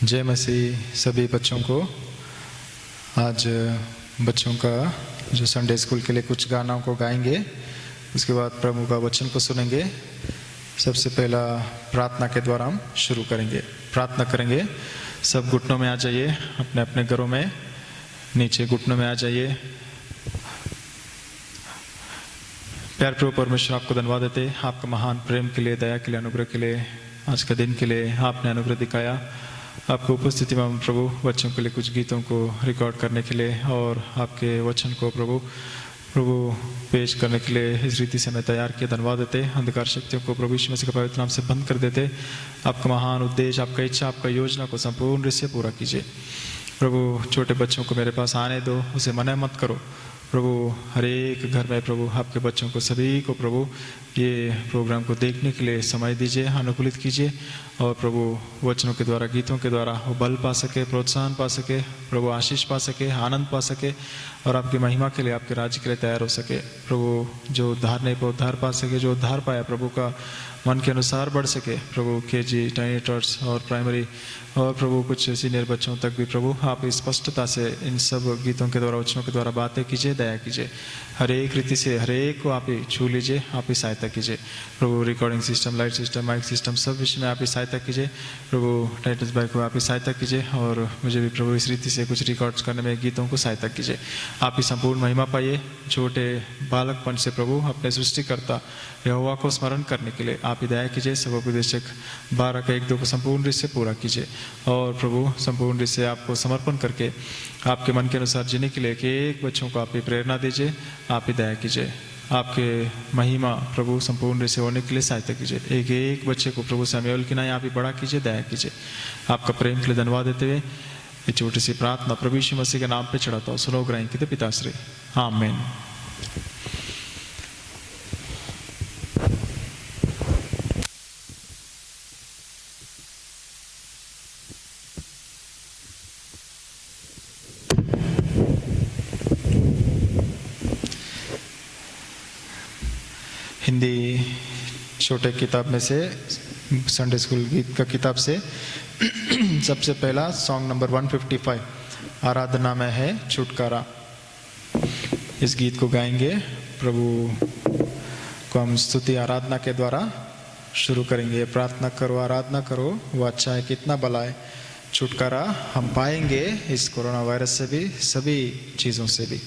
जय मसीह सभी बच्चों को। आज बच्चों का जो संडे स्कूल के लिए कुछ गानों को गाएंगे, उसके बाद प्रभु का वचन को सुनेंगे। सबसे पहला प्रार्थना के द्वारा हम शुरू करेंगे। प्रार्थना करेंगे। सब घुटनों में आ जाइए, अपने अपने घरों में नीचे घुटनों में आ जाइए। प्यार प्रभु परमेश्वर, आपको धन्यवाद देते आपका महान प्रेम के लिए, दया के लिए, अनुग्रह के लिए, आज का दिन के लिए आपने अनुग्रह दिखाया। आपको उपस्थिति में प्रभु बच्चों के लिए कुछ गीतों को रिकॉर्ड करने के लिए और आपके वचन को प्रभु पेश करने के लिए इस रीति से हमें तैयार किया। धन्यवाद देते। अंधकार शक्तियों को प्रभु यीशु मसीह के पवित्र नाम से बंद कर देते। आपका महान उद्देश्य, आपका इच्छा, आपका योजना को संपूर्ण रूप से पूरा कीजिए। प्रभु छोटे बच्चों को मेरे पास आने दो, उसे मना मत करो। प्रभु हर एक घर में प्रभु आपके बच्चों को सभी को प्रभु ये प्रोग्राम को देखने के लिए समय दीजिए, अनुकूलित कीजिए और प्रभु वचनों के द्वारा, गीतों के द्वारा वो बल पा सके, प्रोत्साहन पा सके, प्रभु आशीष पा सके, आनंद पा सके और आपकी महिमा के लिए, आपके राज्य के लिए तैयार हो सके। प्रभु जो उद्धार नहीं पा उद्धार पा सके, जो उद्धार पाया प्रभु का मन के अनुसार बढ़ सके। प्रभु केजी, टाइनेटर्स और प्राइमरी और प्रभु कुछ सीनियर बच्चों तक भी प्रभु आप स्पष्टता से इन सब गीतों के द्वारा, वचनों के द्वारा बातें कीजिए, दया कीजिए। हर एक रीति से हर एक को आप ही छू लीजिए, आप ही सहायता कीजिए। प्रभु recording system, light system, mic system, सब विषय में आप ही सहायता कीजिए। प्रभु टाइटस भाई को आप ही सहायता कीजिए और मुझे भी प्रभु इस रीति से कुछ रिकॉर्ड्स करने में गीतों को सहायता कीजिए। आप ही संपूर्ण महिमा पाइए। छोटे बालकपन से प्रभु अपने सृष्टिकर्ता यहोवा को स्मरण करने के लिए आप ही दया कीजिए। सब उपदेशक 12 का 1-2 को संपूर्ण रूप से पूरा कीजिए और प्रभु संपूर्ण रूप से आपको समर्पण करके आपके मन के अनुसार जीने के लिए एक बच्चों को आप ही प्रेरणा दीजिए, आप ही दया कीजिए। आपके महिमा प्रभु संपूर्ण रूप से होने के लिए सहायता कीजिए। एक एक बच्चे को प्रभु सैमुएल की नाई आप ही बड़ा कीजिए, दया कीजिए। आपका प्रेम के लिए धन्यवाद देते हुए ये छोटी सी प्रार्थना प्रभु यीशु मसीह के नाम पे चढ़ाता हूँ। सुनो ग्रहण कीजिए पिताश्री, आमीन। हिंदी छोटे किताब में से, संडे स्कूल गीत का किताब से सबसे पहला सॉन्ग नंबर 155 आराधना में है छुटकारा। इस गीत को गाएंगे। प्रभु को हम स्तुति आराधना के द्वारा शुरू करेंगे। प्रार्थना करो, आराधना करो, वो अच्छा है, कितना भला है। छुटकारा हम पाएंगे इस कोरोना वायरस से भी, सभी चीज़ों से भी।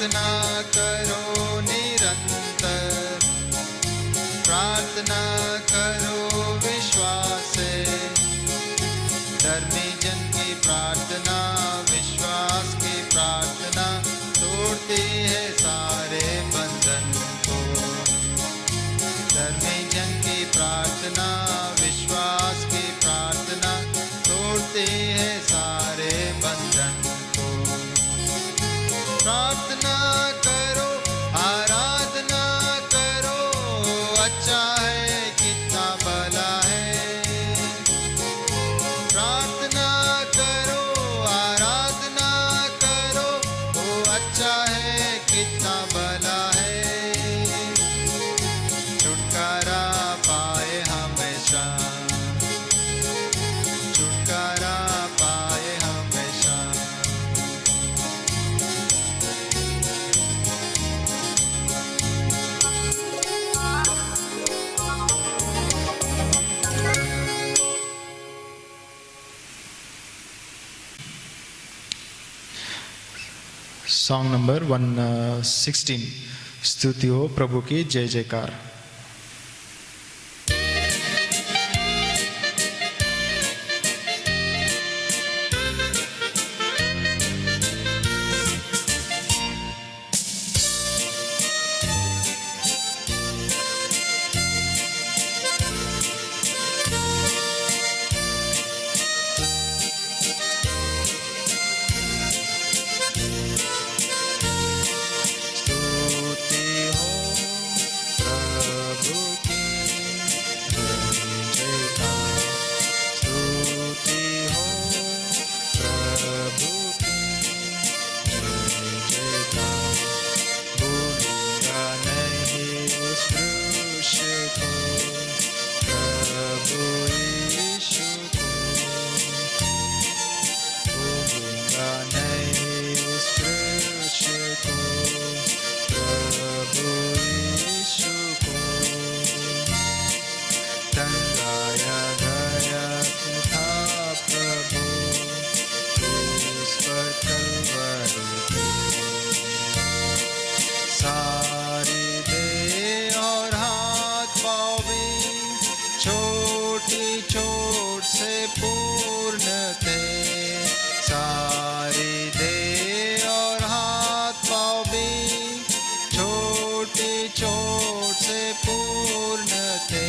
प्रार्थना करो निरंतर, प्रार्थना करो विश्वास से। धर्मी जन की प्रार्थना, विश्वास की प्रार्थना तोड़ती है सारे बंधन को। धर्मी जन की प्रार्थना, विश्वास की प्रार्थना तोड़ती है सारे बंधन को। प्रार्थना करो, आराधना करो, अच्छा है कितना भला है। प्रार्थना करो, आराधना करो, वो अच्छा है कितना भला है। छुटकारा पाए हमेशा, छुटकारा पाए हमेशा। सॉन्ग नंबर 116, स्तुति हो प्रभु की जय जयकार। स्तुति हो प्रभु की जय जयकार। स्तुति हो प्रभु की जय जयकार। भूलूंगा नहीं उस क्रूस को, प्रभु यीशु को। भूलूंगा नहीं उस क्रूस को, प्रभु यीशु को। टंगाया गया था प्रभु उस पर कलवरी पे। सारी देह और हाथ पाँव भी छोटी चोट से पूर्ण थे। सारी देह और हाथ पाँव भी छोटी चोट से पूर्ण थे।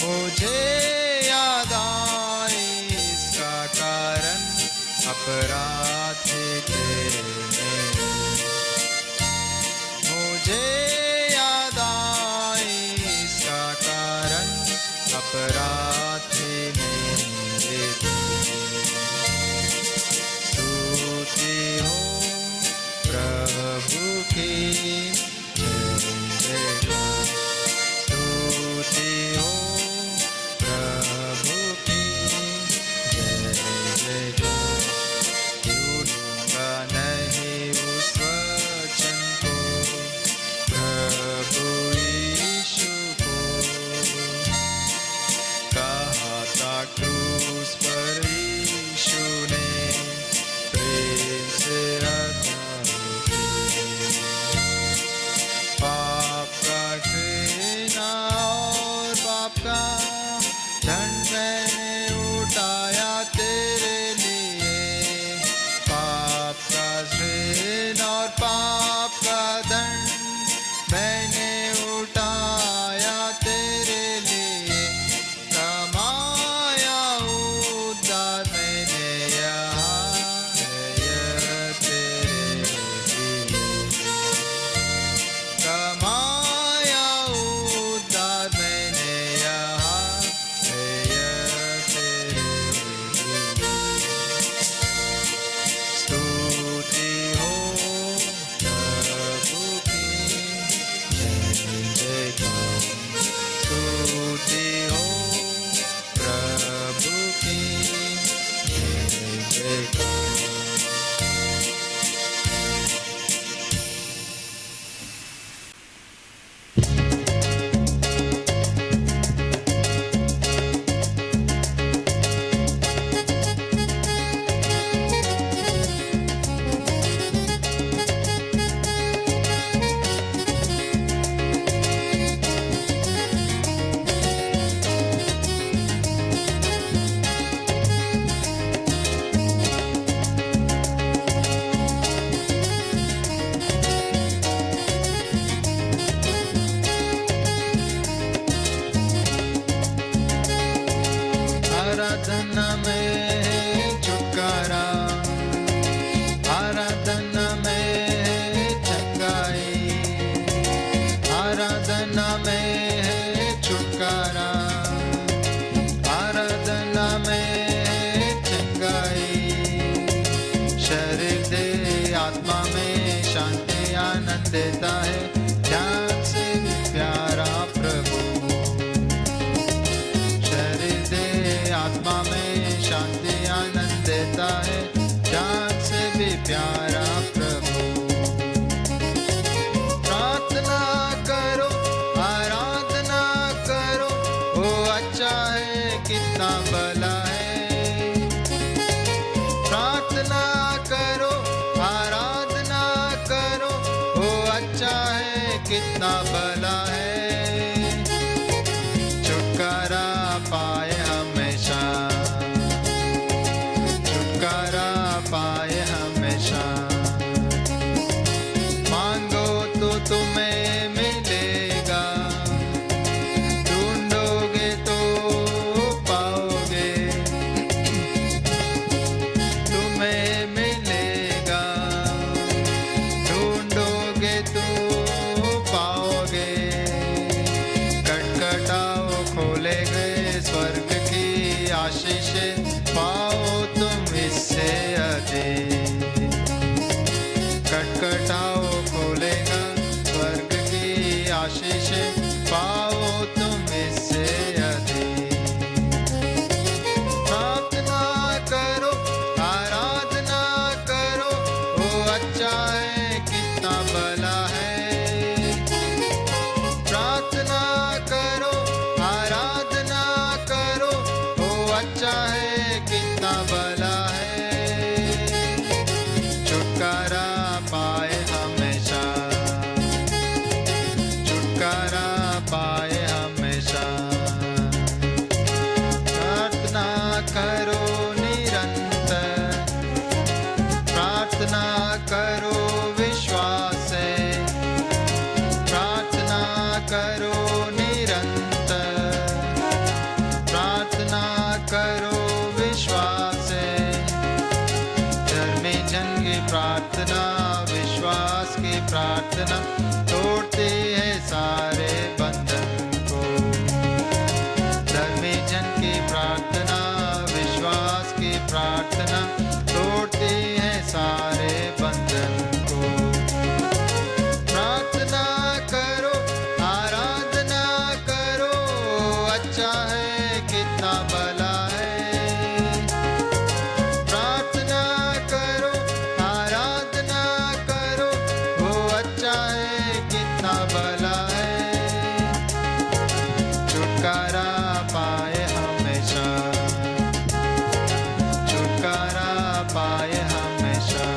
मुझे याद आई इसका कारण, अपराध थे मेरे। मुझे याद आई इसका कारण, अपराध थे मेरे। स्तुति हो प्रभु की जय जयकार। स्तुति हो प्रभु की जय जयकार। भूलूंगा नहीं उस वचन को, प्रभु यीशु को। आनंद देता है, जान से भी प्यारा प्रभु। शरीर दे आत्मा में शांति आनंद देता है, जान से भी प्यारा प्रभु। प्रार्थना करो, आराधना करो, वो अच्छा है कितना भला है। प्रार्थना करो, आराधना करो, वो अच्छा है कितना भला है। छुटकारा पाए हमेशा, छुटकारा पाए हमेशा। मांगो तो तुम्हें मिलेगा, ढूंढोगे तो पाओगे। तुम्हें मिलेगा, ढूंढोगे तो पाओगे। खटखटाओ, खोले गए स्वर्ग की आशीष, पाओ तुम इससे अधिक। खटखटाओ, खोलेगा स्वर्ग की आशीष, पाओ तुम इससे अधिक। प्रार्थना करो, आराधना करो, वो अच्छा है कितना भला है। प्रार्थना करो, आराधना करो, वो अच्छा है कितना भला है। छुटकारा पाए हमेशा, छुटकारा पाए हमेशा। प्रार्थना करो निरंतर, प्रार्थना करो विश्वास से। प्रार्थना करो निरंतर, प्रार्थना करो विश्वास से। धर्मी जन की प्रार्थना, विश्वास की प्रार्थना तोड़ती है सारे बंधन को। धर्मी जन की प्रार्थना, विश्वास की प्रार्थना तोड़ती है सारे बंधन को। प्रार्थना करो, आराधना करो, अच्छा है कितना भला है। प्रार्थना करो, आराधना करो, वो अच्छा है कितना भला है। छुटकारा पाए हमेशा, छुटकारा पाए हमेशा।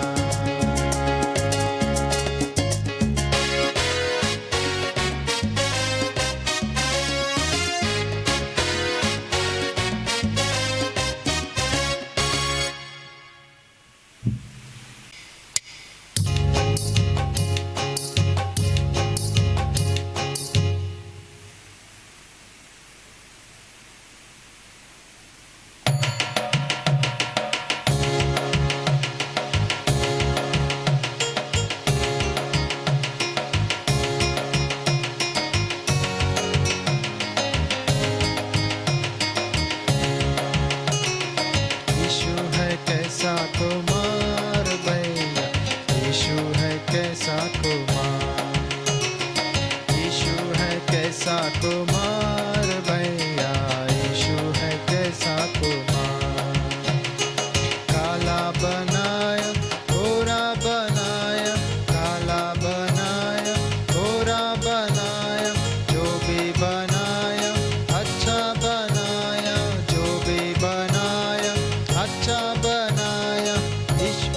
यीशु है कैसा कुमार भैया, यीशु है कैसा कुमार। यीशु है कैसा कुमार भैया, यीशु है कैसा कुमार। काला बनाया, गोरा बनाया, काला बनाया, गोरा बनाया, जो भी बनाया अच्छा बनाया, जो भी बनाया अच्छा बनाया। यीशु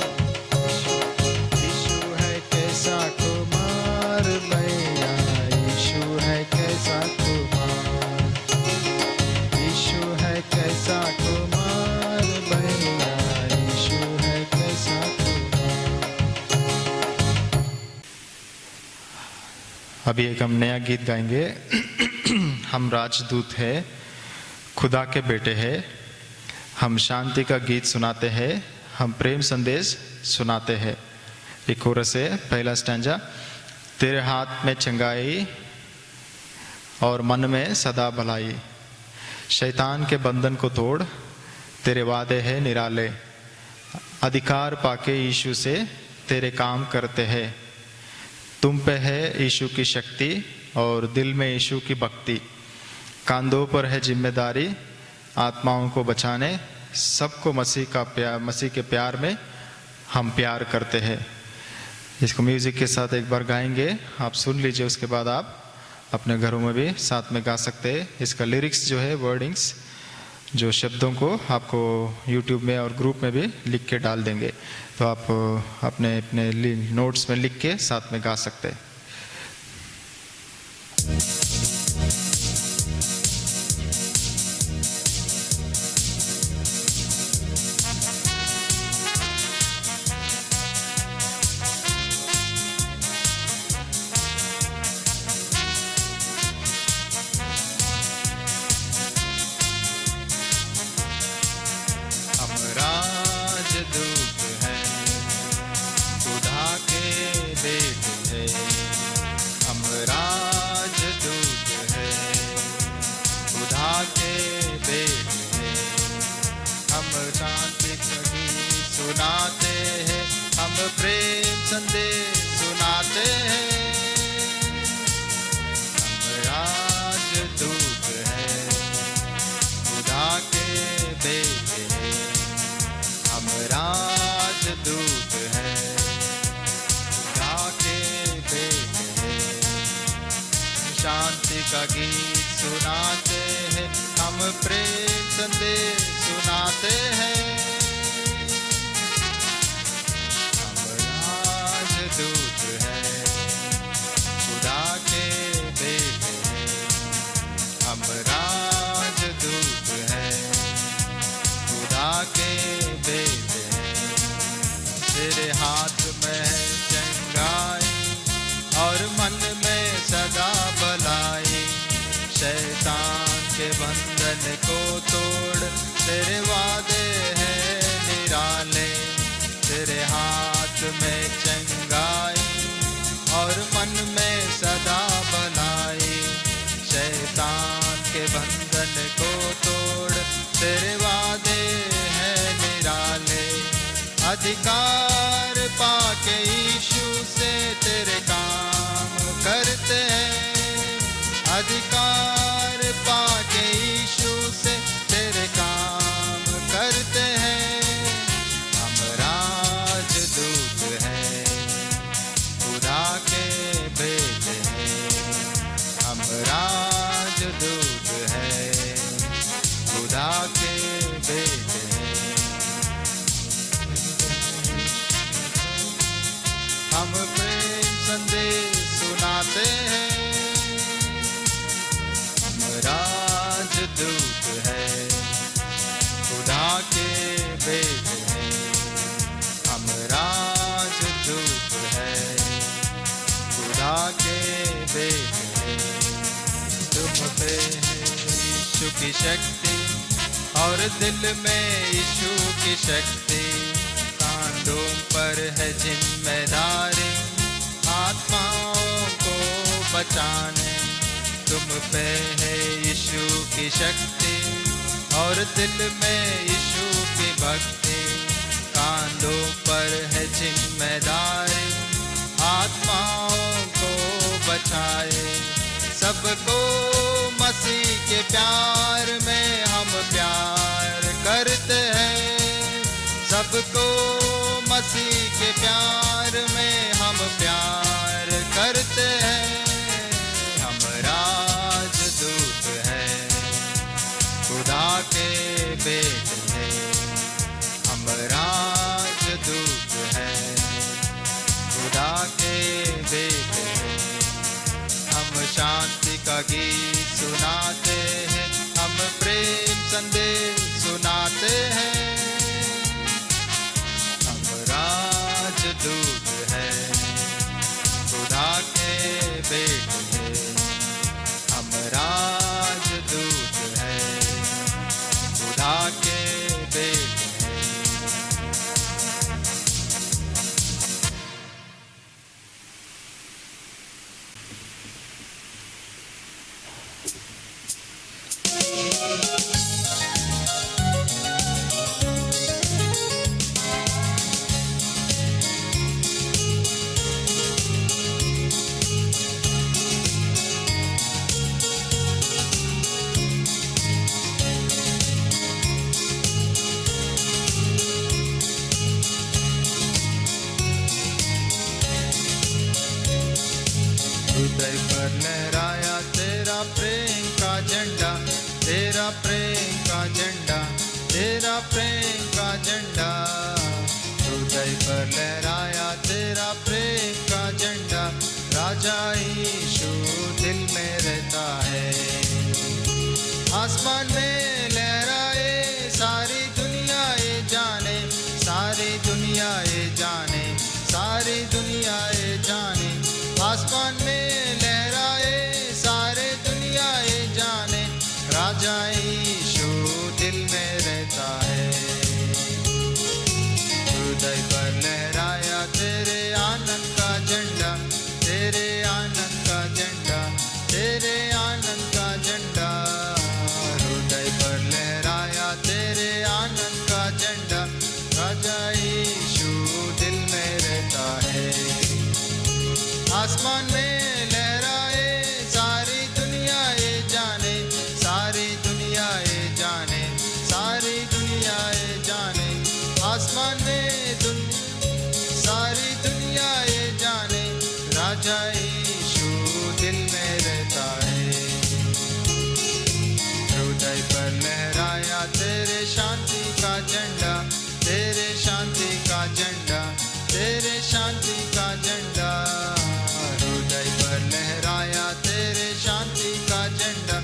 यीशु है कैसा कुमार भैया, यीशु है कैसा कुमार। यीशु है कैसा कुमार भैया, यीशु है कैसा कुमार। अभी एक हम नया गीत गाएंगे। हम राजदूत है, खुदा के बेटे हैं, हम शांति का गीत सुनाते हैं, हम प्रेम संदेश सुनाते हैं। एक कोरस है, पहला स्टैंजा। तेरे हाथ में चंगाई और मन में सदा भलाई, शैतान के बंधन को तोड़, तेरे वादे हैं निराले। अधिकार पाके यीशु से तेरे काम करते हैं, तुम पे है यीशु की शक्ति और दिल में यीशु की भक्ति। कांधों पर है जिम्मेदारी आत्माओं को बचाने। सबको मसीह के प्यार में हम प्यार करते हैं। इसको म्यूजिक के साथ एक बार गाएंगे, आप सुन लीजिए, उसके बाद आप अपने घरों में भी साथ में गा सकते हैं। इसका लिरिक्स जो है, वर्डिंग्स, जो शब्दों को आपको YouTube में और ग्रुप में भी लिख के डाल देंगे, तो आप अपने अपने नोट्स में लिख के साथ में गा सकते हैं। का गीत सुनाते हैं, हम प्रेम संदेश सुनाते हैं। हम राजदूत हैं, खुदा के बेटे हैं। हम राजदूत हैं, खुदा के बेटे हैं। तेरे हाथ में है चंगाई और मन में सदा भलाई। शैतान के बंधन को तोड़, तेरे वादे हैं निराले। तेरे हाथ में चंगाई और मन में सदा भलाई। शैतान के बंधन को तोड़, तेरे वादे हैं निराले। अधिकार पाके यीशु से तेरे काम करते हैं। अधिकार पाके यीशु से तेरे काम करते हैं। हम राजदूत हैं, खुदा के बेटे हैं। हम राजदूत हैं, खुदा के बेटे हैं। हम प्रेम संदेश सुनाते हैं। राजदूत है, खुदा के बेटे हैं। हम राजदूत है, खुदा के बेटे हैं। तुम पे है यीशु की शक्ति और दिल में यीशु की शक्ति। कांधों पर है जिम्मेदारी आत्माओं को बचाने। तुम पे है यीशु की शक्ति और दिल में यीशु की भक्ति। कांधों पर है जिम्मेदारी आत्माओं को बचाए। सबको मसीह के प्यार में हम प्यार करते हैं। सबको मसीह के प्यार में हम प्यार करते हैं। राजदूत है, खुदा के बेटे हैं। हम राजदूत हैं, खुदा के बेटे हैं। हम शांति का गीत सुनाते हैं। हम प्रेम संदेश सुनाते हैं। हम राजदूत हैं, खुदा के बेटे हैं। हम राजदूत हैं, खुदा के बेटे हैं। हृदय पर लहराया तेरा प्रेम का झंडा, तेरा प्रेम का झंडा, तेरा प्रेम का झंडा। हृदय पर लहराया तेरा प्रेम का झंडा, राजा यीशु दिल में रहता है। आसमान में लहराए सारी दुनिया ये जाने, सारी दुनिया ये जाने, सारी दुनिया ये जाने। आसमान में लहराए सारे दुनिया ये जाने, राजा यीशु दिल में रहता है। हृदय पर लहराया तेरे आनंद का झंडा, तेरे आनंद का झंडा, तेरे आनंद का झंडा। हृदय पर लहराया तेरे आनंद का झंडा, राजा यीशु दिल में रहता है। आसमान में लहराए सारी दुनिया ये जाने, सारी दुनिया ये जाने, सारी दुनिया ये जाने। आसमान में सारी दुनिया ये जाने, राजा यीशु दिल में रहता है। हृदय पर लहराया तेरे शांति का झंडा, तेरे शांति का झंडा, तेरे शांति का झंडा। हृदय पर लहराया तेरे शांति का झंडा,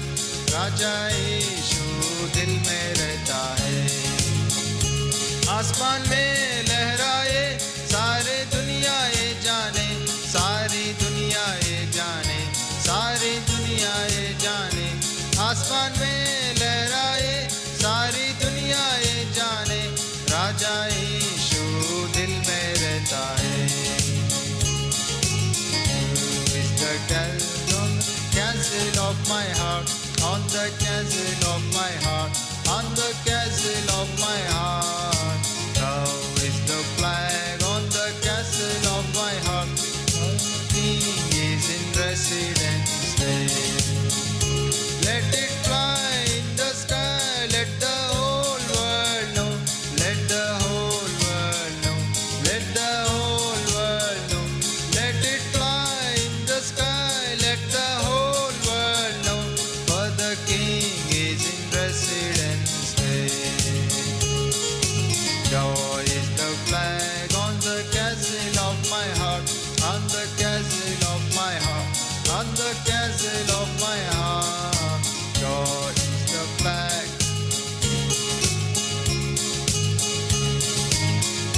राजा यीशु दिल में रहता है। आसमान में लहराए सारे दुनिया ये जाने, सारी दुनिया ये जाने, सारी दुनिया ये जाने। आसमान में लहराए सारी दुनिया ये जाने, राजा यीशु दिल में रहता है। Castle of my heart, on the castle of my heart, on the castle of my heart. Thou is the flag on the castle of my heart. The King is in residence there. Let it fly in the sky, let the whole world know, let the whole world know, let the whole world know. Let it fly in the sky, let the whole world know, for the King is in residence there. Joy is the flag on the castle of my heart, on the castle of my heart, on the castle of my heart. Joy is the flag,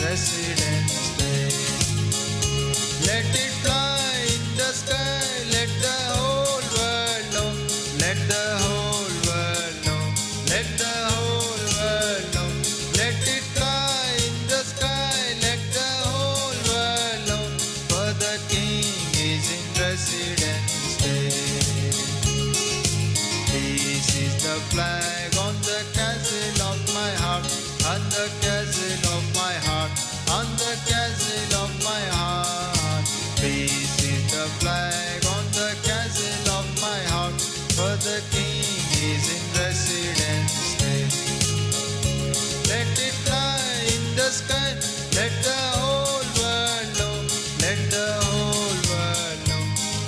residence there. Let it fly in the sky, let the whole world know, let the whole world know, let the whole world know. Let it fly in the sky, let the whole world know, for the King is in residence there. This is the flag on the castle of my heart, on the castle of my heart, on the castle of my heart. This is the flag on the castle of my heart, for the King is in residence there. Let it fly in the sky, let the whole world know, let the whole world know,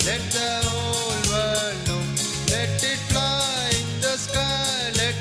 let the whole world know. Let it fly in the sky, let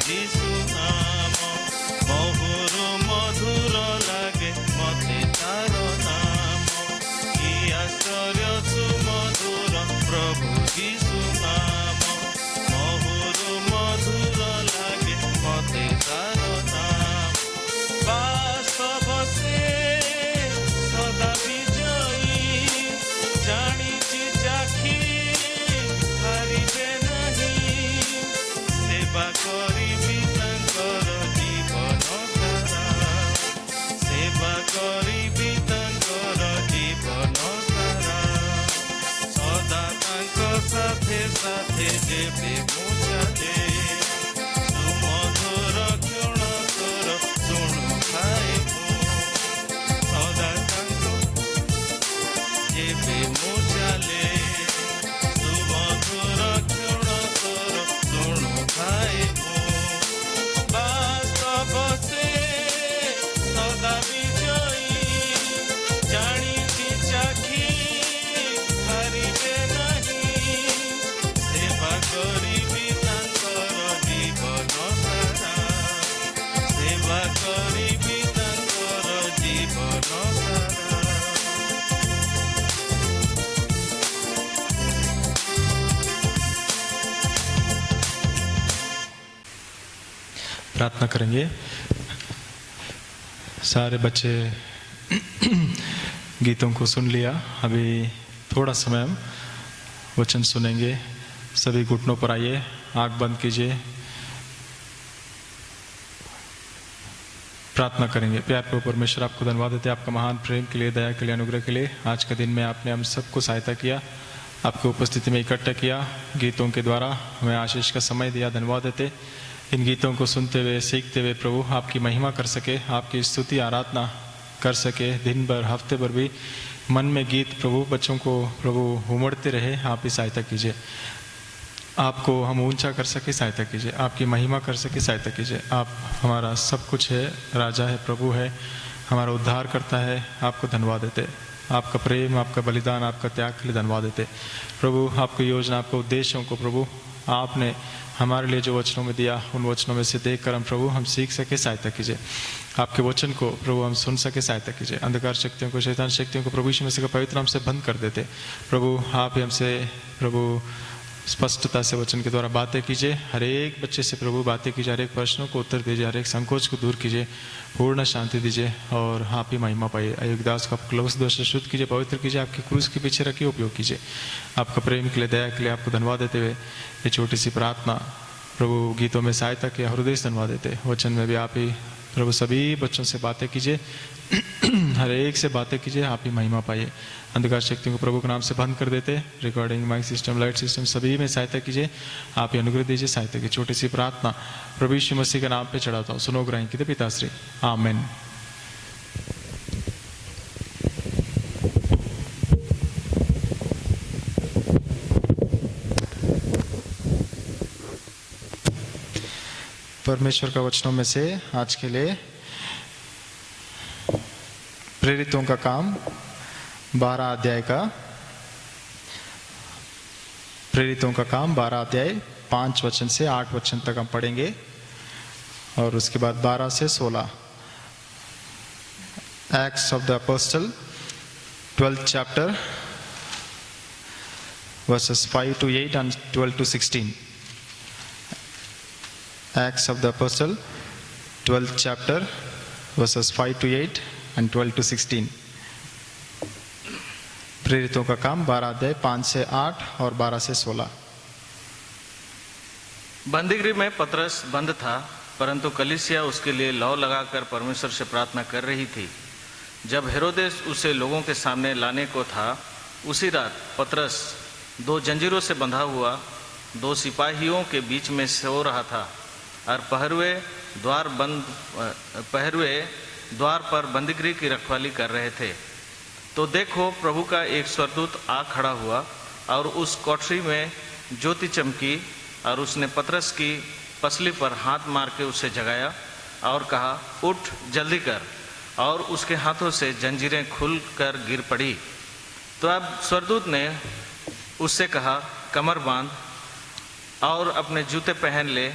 ଯୀଶୁ ନାମ ବହୁରୁ ମଧୁର ଲାଗେ ମତେ ତାର ନାମ କି ଆଶ୍ଚର୍ଯ୍ୟ ସୁମଧୁର ପ୍ରଭୁ ଯୀଶୁ ନାମ ବହୁରୁ ମଧୁର ଲାଗେ ମତେ ତାର ନାମ ବାସ୍ତବ ସେ ସଦା ବିଜୟୀ ଜାଣିଛି ଚାଖି ହାରିବେ ନାହିଁ ସେବା କରିବି ତାଙ୍କର ଜୀବନ ସାରା ସେବା କରିବି ତାଙ୍କର ଜୀବନ ସାରା ସଦା ତାଙ୍କ ସାଥେ ସାଥେ ଯେବେ ମୁଁ ଚାଲେ ସୁମଧୁର କ୍ଷଣ ତୋର ଶୁଣୁଥାଏ ମୁଁ ସଦା ତାଙ୍କ ଯେବେ ମୁଁ ଚାଲେ ସୁମଧୁର କ୍ଷଣ ତୋର ଶୁଣୁଥାଏ ମୁଁ ବାସ୍ତବ ସେ ସଦା ବିଜୟୀ ଜାଣିଛି ଚାଖି ହାରିବେ ନାହିଁ ସେବା କରିବି ତାଙ୍କର ଜୀବନ ସାରା ସେବା କରିବି ତାଙ୍କର ଜୀବନ ସାରା प्रार्थना करेंगे। सारे बच्चे गीतों को सुन लिया, अभी थोड़ा समय हम वचन सुनेंगे। सभी घुटनों पर आइए, आंख बंद कीजिए, प्रार्थना करेंगे। प्यार प्रभु परमेश्वर, आपको धन्यवाद देते हैं आपका महान प्रेम के लिए, दया के लिए, अनुग्रह के लिए। आज के दिन में आपने हम सबको सहायता किया, आपकी उपस्थिति में इकट्ठा किया, गीतों के द्वारा हमें आशीष का समय दिया। धन्यवाद देते इन गीतों को सुनते हुए सीखते हुए प्रभु आपकी महिमा कर सके, आपकी स्तुति आराधना कर सके। दिन भर हफ्ते भर भी मन में गीत प्रभु बच्चों को प्रभु उमड़ते रहे। आप ही सहायता कीजिए, आपको हम ऊंचा कर सके, सहायता कीजिए, आपकी महिमा कर सके, सहायता कीजिए। आप हमारा सब कुछ है, राजा है, प्रभु है, हमारा उद्धार करता है। आपको धन्यवाद देते, आपका प्रेम, आपका बलिदान, आपका त्याग के लिए धन्यवाद देते प्रभु। आपकी योजना, आपके उद्देश्यों को प्रभु आपने हमारे लिए जो वचनों में दिया, उन वचनों में से देखकर हम प्रभु हम सीख सके, सहायता कीजिए। आपके वचन को प्रभु हम सुन सके, सहायता कीजिए। अंधकार शक्तियों को, शैतान शक्तियों को प्रभु यीशु मसीह का पवित्र नाम से बंद कर देते प्रभु। आप ही हमसे प्रभु स्पष्टता से वचन के द्वारा बातें कीजिए। हर एक बच्चे से प्रभु बातें कीजिए, हर एक प्रश्नों को उत्तर दीजिए, हर एक संकोच को दूर कीजिए, पूर्ण शांति दीजिए और आप ही महिमा पाइए। अयोग्यदास को आप क्लोज दोष से शुद्ध कीजिए, पवित्र कीजिए, आपके क्रूस के पीछे रखिए, उपयोग कीजिए। आपका प्रेम के लिए, दया के लिए आपको धन्यवाद देते हुए ये छोटी सी प्रार्थना प्रभु गीतों में सहायता किया, हृदय से धन्यवाद देते। वचन में भी आप ही प्रभु सभी बच्चों से बातें कीजिए, हर एक से बातें कीजिए, आप ही महिमा पाइए। अंधकार शक्तियों को प्रभु के नाम से बंद कर देते। Recording, mic system, light system सभी में सहायता कीजिए, आप ही अनुग्रह दीजिए, सहायता की छोटी सी प्रार्थना प्रभु यीशु मसीह के नाम पे चढ़ाता हूँ। सुनो ग्रहण कीजिए पिताश्री, आमीन। परमेश्वर का वचनों में से आज के लिए प्रेरितों का काम 12 अध्याय का, प्रेरितों का काम 12 अध्याय 5 वचन से 8 वचन तक हम पढ़ेंगे और उसके बाद 12 से 16। Acts of the apostle 12th chapter verses 5 to 8 and 12 to 16. Acts of the Apostle 12th chapter verses 5 to 8 and 12 to 16. प्रेरितों का काम 12 अध्याय 5 से 8 और 12 से 16। बंदीगृह में पतरस बंद था, परंतु कलीसिया उसके लिए लौ लगाकर परमेश्वर से प्रार्थना कर रही थी। जब हेरोदेस उसे लोगों के सामने लाने को था, उसी रात पतरस 2 जंजीरों से बंधा हुआ 2 सिपाहियों के बीच में सो रहा था और पहरुए द्वार पर बंदीगृह की रखवाली कर रहे थे। तो देखो, प्रभु का एक स्वर्गदूत आ खड़ा हुआ और उस कोठरी में ज्योति चमकी और उसने पतरस की पसली पर हाथ मार के उसे जगाया और कहा, उठ जल्दी कर। और उसके हाथों से जंजीरें खुलकर गिर पड़ी। तो अब स्वर्गदूत ने उससे कहा, कमर बांध और अपने जूते पहन ले।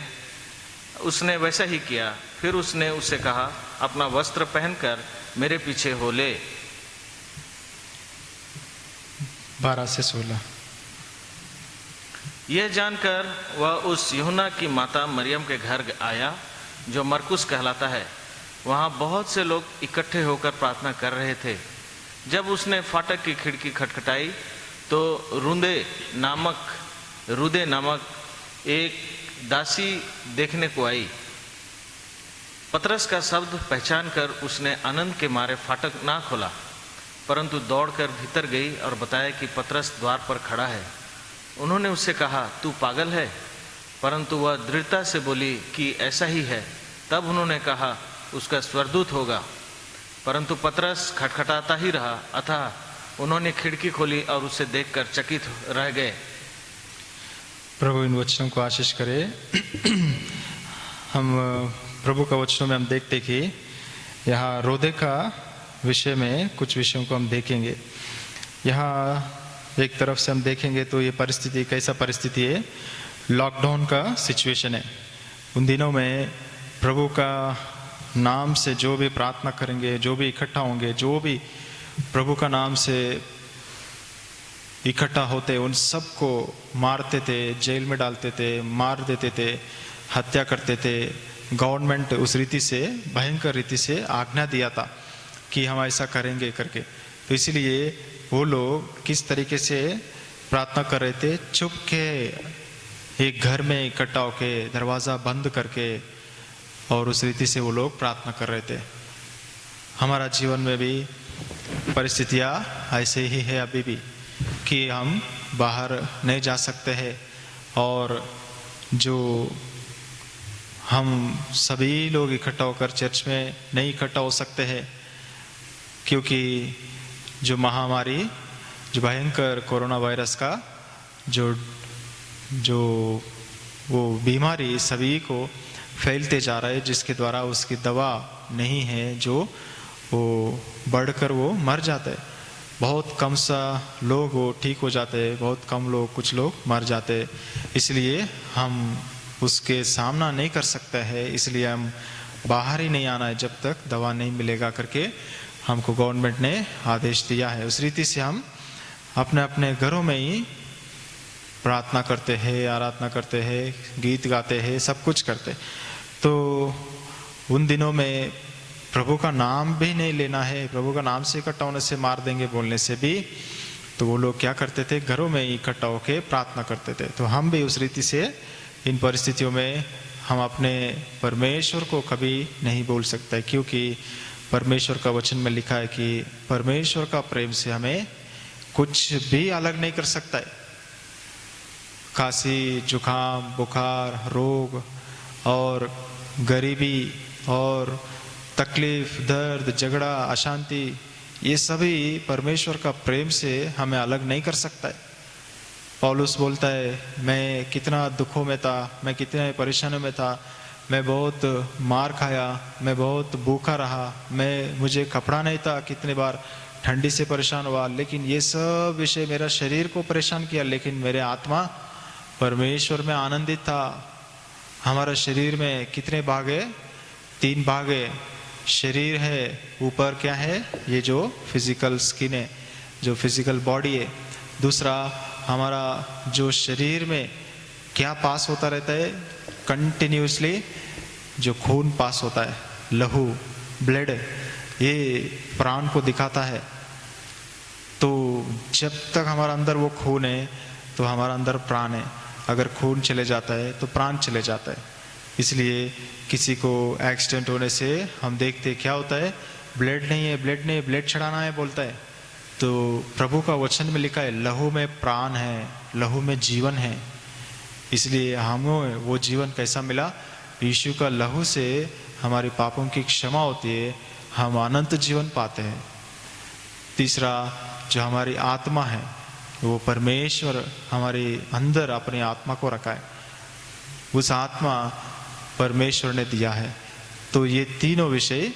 उसने वैसा ही किया। फिर उसने उससे कहा, अपना वस्त्र पहनकर मेरे पीछे हो ले। 12 से 16। यह जानकर वह उस यूहन्ना की माता मरियम के घर आया, जो मरकुस कहलाता है। वहाँ बहुत से लोग इकट्ठे होकर प्रार्थना कर रहे थे। जब उसने फाटक की खिड़की खटखटाई तो रुदे नामक एक दासी देखने को आई। पतरस का शब्द पहचान कर उसने आनंद के मारे फाटक ना खोला, परंतु दौड़कर भीतर गई और बताया कि पतरस द्वार पर खड़ा है। उन्होंने उससे कहा, तू पागल है? परंतु वह दृढ़ता से बोली कि ऐसा ही है। तब उन्होंने कहा, उसका स्वर्गदूत होगा। परंतु पतरस खटखटाता ही रहा। अतः उन्होंने खिड़की खोली और उसे देखकर चकित रह गए। प्रभु इन वचनों को आशीष करे। हम प्रभु का वचनों में हम देखते कि यहाँ रोदे का विषय में कुछ विषयों को हम देखेंगे। यहाँ एक तरफ से हम देखेंगे तो ये परिस्थिति कैसा परिस्थिति है, लॉकडाउन का सिचुएशन है। उन दिनों में प्रभु का नाम से जो भी प्रार्थना करेंगे, जो भी इकट्ठा होंगे, जो भी प्रभु का नाम से इकट्ठा होते, उन सबको मारते थे, जेल में डालते थे, मार देते थे, हत्या करते थे। गवर्नमेंट उस रीति से, भयंकर रीति से आज्ञा दिया था कि हम ऐसा करेंगे करके। तो इसलिए वो लोग किस तरीके से प्रार्थना कर रहे थे, चुप के एक घर में इकट्ठा होके, दरवाज़ा बंद करके, और उस रीति से वो लोग प्रार्थना कर रहे थे। हमारा जीवन में भी परिस्थितियाँ ऐसे ही है अभी भी, कि हम बाहर नहीं जा सकते हैं, और जो हम सभी लोग इकट्ठा होकर चर्च में नहीं इकट्ठा हो सकते हैं, क्योंकि जो महामारी, जो भयंकर कोरोना वायरस का जो वो बीमारी सभी को फैलते जा रहा है, जिसके द्वारा उसकी दवा नहीं है, जो वो बढ़कर वो मर जाता है। बहुत कम सा लोग वो ठीक हो जाते हैं, बहुत कम लोग, कुछ लोग मर जाते हैं। इसलिए हम उसके सामना नहीं कर सकते हैं, इसलिए हम बाहर ही नहीं आना है जब तक दवा नहीं मिलेगा करके हमको गवर्नमेंट ने आदेश दिया है। उस रीति से हम अपने अपने घरों में ही प्रार्थना करते हैं, आराधना करते हैं, गीत गाते हैं, सब कुछ करते। तो उन दिनों में प्रभु का नाम भी नहीं लेना है, प्रभु का नाम से इकट्ठा होने से, मार देंगे बोलने से भी, तो वो लोग क्या करते थे, घरों में ही इकट्ठा होकर प्रार्थना करते थे। तो हम भी उस रीति से इन परिस्थितियों में हम अपने परमेश्वर को कभी नहीं बोल सकते, क्योंकि परमेश्वर का वचन में लिखा है कि परमेश्वर का प्रेम से हमें कुछ भी अलग नहीं कर सकता है। खांसी, जुकाम, बुखार, रोग और गरीबी और तकलीफ, दर्द, झगड़ा, अशांति, ये सभी परमेश्वर का प्रेम से हमें अलग नहीं कर सकता है। पौलुस बोलता है, मैं कितना दुखों में था, मैं कितने परेशानियों में था, मैं बहुत मार खाया, मैं बहुत भूखा रहा, मुझे कपड़ा नहीं था, कितने बार ठंडी से परेशान हुआ, लेकिन ये सब विषय मेरा शरीर को परेशान किया, लेकिन मेरे आत्मा परमेश्वर में आनंदित था। हमारा शरीर में कितने भाग है? 3 भाग है। शरीर है, ऊपर क्या है, ये जो फिजिकल स्किन है, जो फिजिकल बॉडी है। दूसरा, हमारा जो शरीर में क्या पास होता रहता है कंटिन्यूसली, जो खून पास होता है, लहू, ब्लड, ये प्राण को दिखाता है। तो जब तक हमारा अंदर वो खून है तो हमारा अंदर प्राण है। अगर खून चले जाता है तो प्राण चले जाता है। इसलिए किसी को एक्सीडेंट होने से हम देखते क्या होता है, ब्लड नहीं है, ब्लड नहीं, ब्लड चढ़ाना है बोलता है। तो प्रभु का वचन में लिखा है, लहू में प्राण है, लहू में जीवन है। इसलिए हमें वो जीवन कैसा मिला? यीशु का लहू से हमारे पापों की क्षमा होती है, हम अनंत जीवन पाते हैं। तीसरा, जो हमारी आत्मा है, वो परमेश्वर हमारे अंदर अपनी आत्मा को रखा है, उस आत्मा परमेश्वर ने दिया है। तो ये तीनों विषय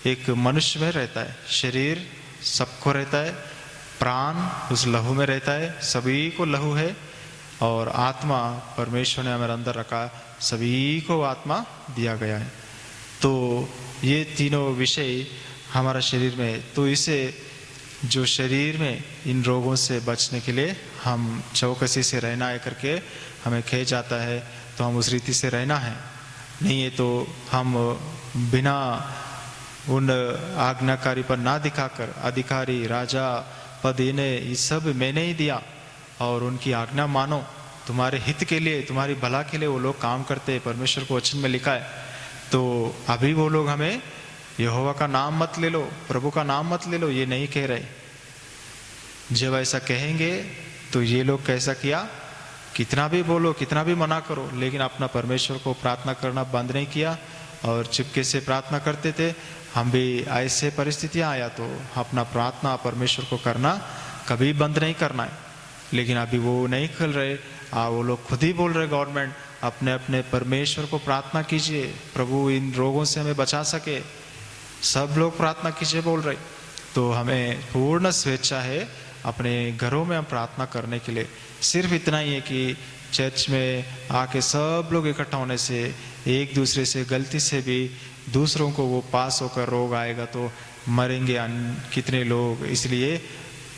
एक मनुष्य में रहता है। शरीर सबको रहता है, प्राण उस लहू में रहता है, सभी को लहू है, और आत्मा परमेश्वर ने हमारे अंदर रखा, सभी को आत्मा दिया गया है। तो ये तीनों विषय हमारा शरीर में, तो इसे जो शरीर में इन रोगों से बचने के लिए हम चौकसी से रहना है करके हमें कहा जाता है, तो हम उस रीति से रहना है। नहीं है तो हम बिना उन आज्ञाकारी पर ना दिखाकर, अधिकारी राजा पद इन्हें ये सब मैंने ही दिया और उनकी आज्ञा मानो, तुम्हारे हित के लिए, तुम्हारी भला के लिए वो लोग काम करते हैं, परमेश्वर को वचन में लिखा है। तो अभी वो लोग हमें यहोवा का नाम मत ले लो, प्रभु का नाम मत ले लो, ये नहीं कह रहे। जब ऐसा कहेंगे तो ये लोग कैसा किया, कितना भी बोलो, कितना भी मना करो, लेकिन अपना परमेश्वर को प्रार्थना करना बंद नहीं किया और चुपके से प्रार्थना करते थे। हम भी ऐसे परिस्थितियां आया तो अपना प्रार्थना परमेश्वर को करना कभी बंद नहीं करना है। लेकिन अभी वो नहीं कर रहे, वो लोग खुद ही बोल रहे, गवर्नमेंट अपने अपने परमेश्वर को प्रार्थना कीजिए, प्रभु इन रोगों से हमें बचा सके, सब लोग प्रार्थना कीजिए बोल रहे। तो हमें पूर्ण स्वेच्छा है अपने घरों में हम प्रार्थना करने के लिए। सिर्फ इतना ही है कि चर्च में आके सब लोग इकट्ठा होने से, एक दूसरे से गलती से भी दूसरों को वो पास होकर रोग आएगा तो मरेंगे कितने लोग। इसलिए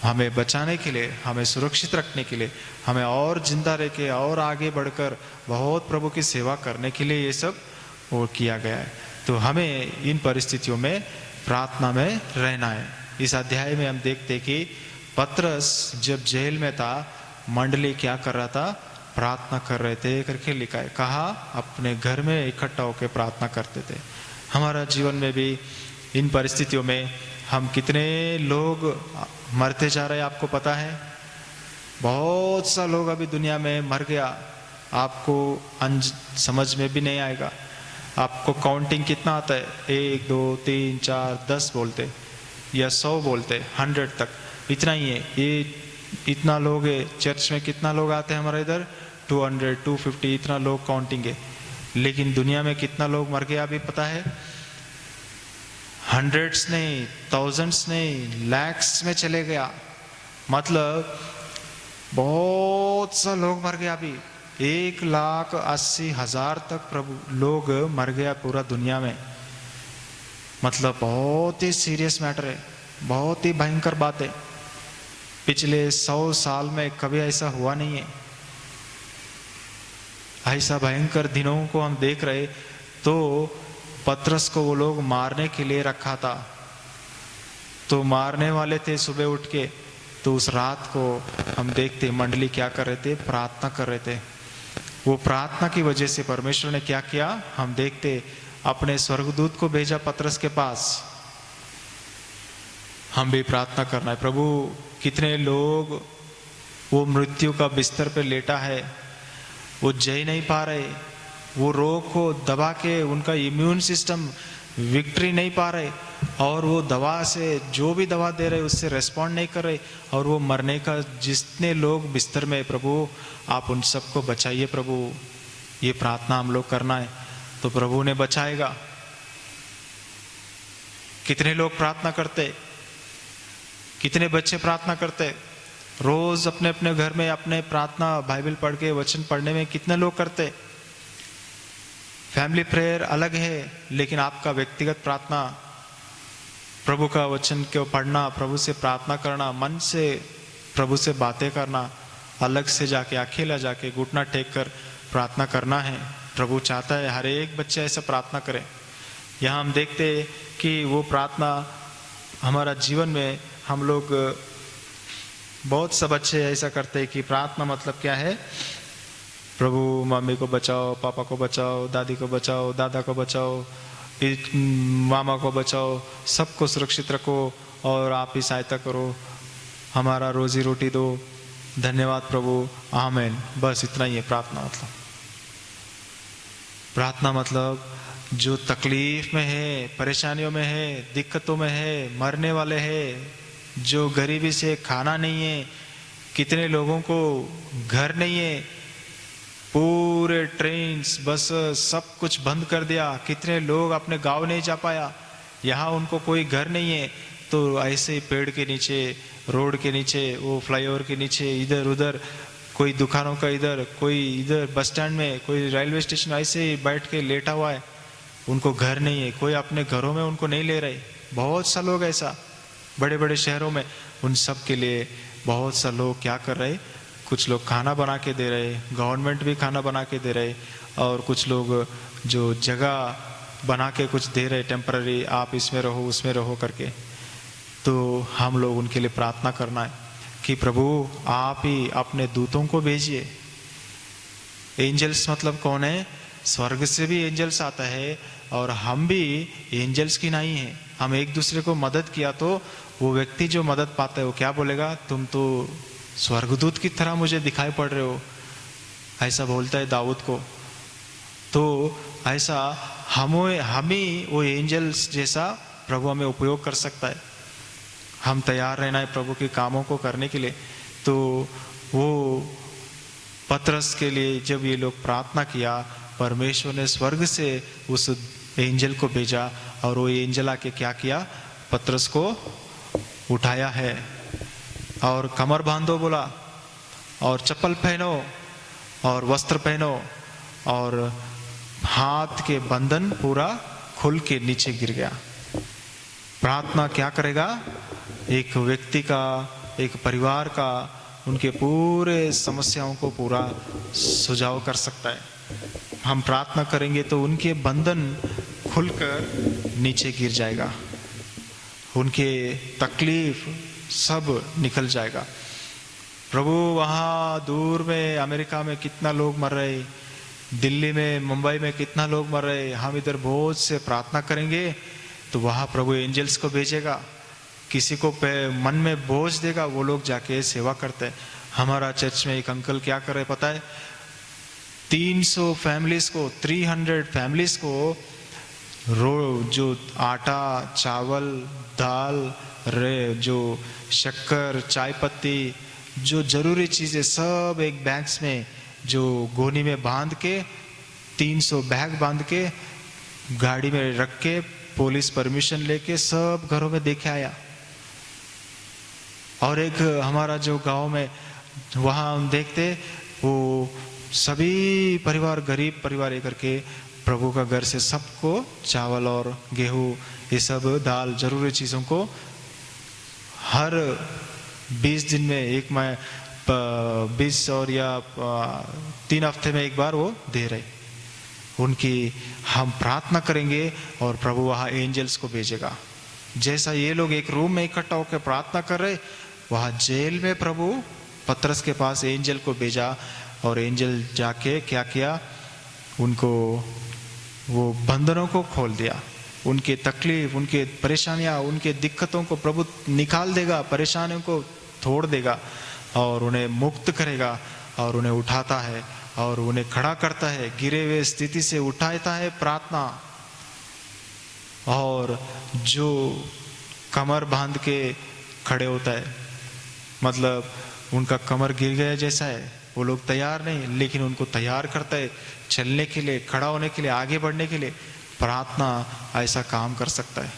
हमें बचाने के लिए, हमें सुरक्षित रखने के लिए, हमें और जिंदा रह के और आगे बढ़कर बहुत प्रभु की सेवा करने के लिए ये सब वो किया गया है। तो हमें इन परिस्थितियों में प्रार्थना में रहना है। इस अध्याय में हम देखते कि पतरस जब जेल में था, मंडली क्या कर रहा था, प्रार्थना कर रहे थे करके लिखा है। कहा अपने घर में इकट्ठा होकर प्रार्थना करते थे। हमारा जीवन में भी इन परिस्थितियों में हम कितने लोग मरते जा रहे हैं आपको पता है। बहुत सा लोग अभी दुनिया में मर गया, आपको समझ में भी नहीं आएगा। आपको काउंटिंग कितना आता है, 1 2 3 4 10 बोलते या 100 बोलते, 100 तक, इतना ही है। ये इतना लोग है। चर्च में कितना लोग आते हैं हमारे इधर, 200 250 इतना लोग काउंटिंग है। लेकिन दुनिया में कितना लोग मर गया अभी पता है, हंड्रेड्स नहीं, थाउजेंड्स नहीं, लैक्स में चले गया। मतलब बहुत सा लोग मर गया अभी, 1,80,000 तक प्रभु लोग मर गया पूरा दुनिया में। मतलब बहुत ही सीरियस मैटर है, बहुत ही भयंकर बात है। पिछले 100 साल में कभी ऐसा हुआ नहीं है। ऐसा भयंकर दिनों को हम देख रहे। तो पतरस को वो लोग मारने के लिए रखा था, तो मारने वाले थे सुबह उठ के। तो उस रात को हम देखते मंडली क्या कर रहे थे, प्रार्थना कर रहे थे। वो प्रार्थना की वजह से परमेश्वर ने क्या किया, हम देखते अपने स्वर्गदूत को भेजा पतरस के पास। हम भी प्रार्थना करना है। प्रभु कितने लोग वो मृत्यु का बिस्तर पे लेटा है, वो जय नहीं पा रहे, वो रोग को दबा के उनका इम्यून सिस्टम विक्ट्री नहीं पा रहे, और वो दवा से जो भी दवा दे रहे उससे रेस्पॉन्ड नहीं कर रहे, और वो मरने का जितने लोग बिस्तर में, प्रभु आप उन सबको बचाइए प्रभु। ये प्रार्थना हम लोग करना है तो प्रभु ने बचाएगा। कितने लोग प्रार्थना करते, कितने बच्चे प्रार्थना करते, रोज अपने अपने घर में अपने प्रार्थना बाइबल पढ़ के वचन पढ़ने में कितने लोग करते। फैमिली प्रेयर अलग है, लेकिन आपका व्यक्तिगत प्रार्थना, प्रभु का वचन को पढ़ना, प्रभु से प्रार्थना करना, मन से प्रभु से बातें करना, अलग से जाके अकेला जाके घुटना टेक कर प्रार्थना करना है। प्रभु चाहता है हर एक बच्चे ऐसा प्रार्थना करे। यहाँ हम देखते कि वो प्रार्थना हमारा जीवन में, हम लोग बहुत सब बच्चे ऐसा करते हैं कि प्रार्थना मतलब क्या है, प्रभु मम्मी को बचाओ, पापा को बचाओ, दादी को बचाओ, दादा को बचाओ, मामा को बचाओ, सबको सुरक्षित रखो और आप ही सहायता करो, हमारा रोजी रोटी दो, धन्यवाद प्रभु, आमीन। बस इतना ही है प्रार्थना मतलब। प्रार्थना मतलब जो तकलीफ में है, परेशानियों में है, दिक्कतों में है, मरने वाले हैं, जो गरीबी से खाना नहीं है, कितने लोगों को घर नहीं है, पूरे ट्रेन बस सब कुछ बंद कर दिया, कितने लोग अपने गांव नहीं जा पाया, यहाँ उनको कोई घर नहीं है, तो ऐसे ही पेड़ के नीचे, रोड के नीचे, वो फ्लाईओवर के नीचे, इधर उधर कोई दुकानों का इधर, कोई इधर बस स्टैंड में, कोई रेलवे स्टेशन ऐसे ही बैठ के लेटा हुआ है, उनको घर नहीं है, कोई अपने घरों में उनको नहीं ले रहे। बहुत सा लोग ऐसा बड़े बड़े शहरों में, उन सब के लिए बहुत सा लोग क्या कर रहे, कुछ लोग खाना बना के दे रहे, गवर्नमेंट भी खाना बना के दे रहे, और कुछ लोग जो जगह बना के कुछ दे रहे टेम्पररी, आप इसमें रहो उसमें रहो करके। तो हम लोग उनके लिए प्रार्थना करना है कि प्रभु आप ही अपने दूतों को भेजिए। एंजल्स मतलब कौन है? स्वर्ग से भी एंजल्स आता है, और हम भी एंजल्स की नहीं है। हम एक दूसरे को मदद किया तो वो व्यक्ति जो मदद पाता है वो क्या बोलेगा, तुम तो स्वर्गदूत की तरह मुझे दिखाई पड़ रहे हो, ऐसा बोलता है दाऊद को। तो ऐसा हम ही वो एंजल्स जैसा प्रभु हमें उपयोग कर सकता है। हम तैयार रहना है प्रभु के कामों को करने के लिए। तो वो पतरस के लिए जब ये लोग प्रार्थना किया, परमेश्वर ने स्वर्ग से उस एंजल को भेजा, और वो एंजल आके क्या किया, पतरस को उठाया है और कमर बांधो बोला, और चप्पल पहनो और वस्त्र पहनो, और हाथ के बंधन पूरा खुल के नीचे गिर गया। प्रार्थना क्या करेगा, एक व्यक्ति का, एक परिवार का, उनके पूरे समस्याओं को पूरा सुझाव कर सकता है। हम प्रार्थना करेंगे तो उनके बंधन खुलकर नीचे गिर जाएगा, उनके तकलीफ सब निकल जाएगा। प्रभु वहाँ दूर में अमेरिका में कितना लोग मर रहे, दिल्ली में, मुंबई में कितना लोग मर रहे, हम इधर बहुत से प्रार्थना करेंगे तो वहाँ प्रभु एंजल्स को भेजेगा, किसी को मन में बोझ देगा, वो लोग जाके सेवा करते हैं। हमारा चर्च में एक अंकल क्या कर रहे पता है, 300 फैमिलीज को, 300 फैमिलीज को जो आटा, चावल, दाल, जो शक्कर, चाय पत्ती, जो जरूरी चीजें सब एक बैग्स में, जो गोनी में बांध के, 300 बैग बांध के गाड़ी में रख के, पुलिस परमिशन लेके सब घरों में देखे आया। और एक हमारा जो गांव में, वहां हम देखते वो सभी परिवार, गरीब परिवार ये करके प्रभु का घर से सबको चावल और गेहूं, ये सब दाल, जरूरी चीजों को हर 20 दिन में एक 20 और या 3 हफ्ते में एक बार वो दे रहे। उनकी हम प्रार्थना करेंगे और प्रभु वहाँ एंजल्स को भेजेगा। जैसा ये लोग एक रूम में इकट्ठा होकर प्रार्थना कर रहे, वहाँ जेल में प्रभु पतरस के पास एंजल को भेजा, और एंजल जाके क्या किया, उनको वो बंधनों को खोल दिया, उनके तकलीफ, उनके परेशानियां, उनके दिक्कतों को प्रभु निकाल देगा, परेशानियों को तोड़ देगा और उन्हें मुक्त करेगा, और उन्हें उठाता है और उन्हें खड़ा करता है, गिरे हुए स्थिति से उठाता है प्रार्थना। और जो कमर बांध के खड़े होता है, मतलब उनका कमर गिर गया जैसा है, वो लोग तैयार नहीं, लेकिन उनको तैयार करता है चलने के लिए, खड़ा होने के लिए, आगे बढ़ने के लिए। प्रार्थना ऐसा काम कर सकता है।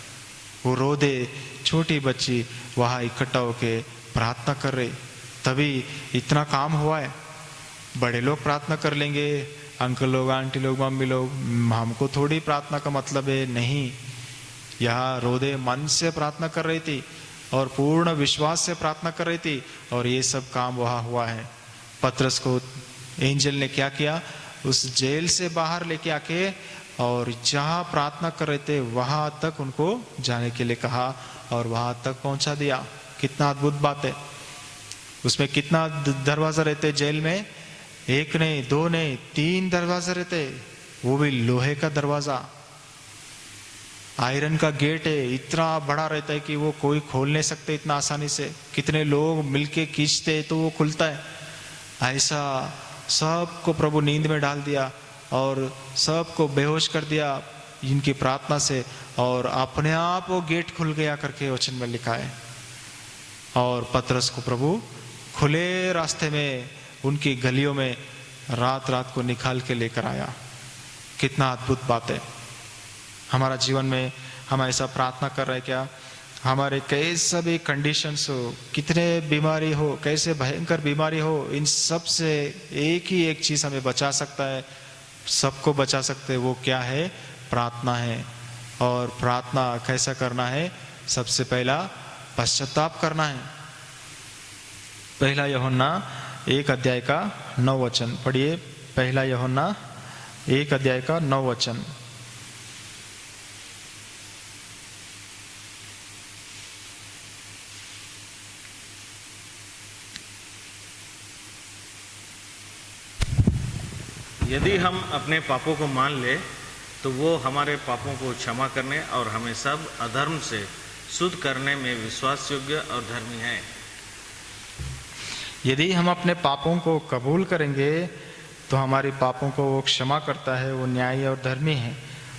वो रो दे, छोटी बच्ची वहाँ इकट्ठा होके प्रार्थना कर रही, तभी इतना काम हुआ है। बड़े लोग प्रार्थना कर लेंगे, अंकल लोग, आंटी लोग, मम्मी लोग, हमको थोड़ी प्रार्थना का मतलब है, नहीं। यहाँ रोदे मन से प्रार्थना कर रही थी और पूर्ण विश्वास से प्रार्थना कर रही थी, और ये सब काम वहाँ हुआ है। पतरस को एंजल ने क्या किया, उस जेल से बाहर लेके आके, और जहाँ प्रार्थना कर रहे थे वहां तक उनको जाने के लिए कहा, और वहां तक पहुंचा दिया। कितना अद्भुत बात है। उसमें कितना दरवाजा रहते जेल में, 1 नहीं, 2 नहीं, 3 दरवाजे रहते, वो भी लोहे का दरवाजा, आयरन का गेट है, इतना बड़ा रहता है कि वो कोई खोल नहीं सकते इतना आसानी से। कितने लोग मिलके खींचते तो वो खुलता है। ऐसा सबको प्रभु नींद में डाल दिया और सबको बेहोश कर दिया इनकी प्रार्थना से, और अपने आप वो गेट खुल गया करके वचन में लिखा है। और पतरस को प्रभु खुले रास्ते में, उनकी गलियों में रात रात को निकाल के लेकर आया। कितना अद्भुत बात है। हमारा जीवन में हम ऐसा प्रार्थना कर रहे हैं क्या? हमारे कैसे भी कंडीशंस हो, कितने बीमारी हो, कैसे भयंकर बीमारी हो, इन सब से एक ही एक चीज हमें बचा सकता है, सबको बचा सकते हैं। वो क्या है? प्रार्थना है। और प्रार्थना कैसा करना है? सबसे पहला पश्चाताप करना है। पहला यूहन्ना 1 अध्याय का 9 वचन पढ़िए। पहला यूहन्ना 1 अध्याय का 9 वचन। यदि हम अपने पापों को मान ले तो वो हमारे पापों को क्षमा करने और हमें सब अधर्म से शुद्ध करने में विश्वास योग्य और धर्मी है। यदि हम अपने पापों को कबूल करेंगे तो हमारे पापों को वो क्षमा करता है, वो न्यायी और धर्मी है।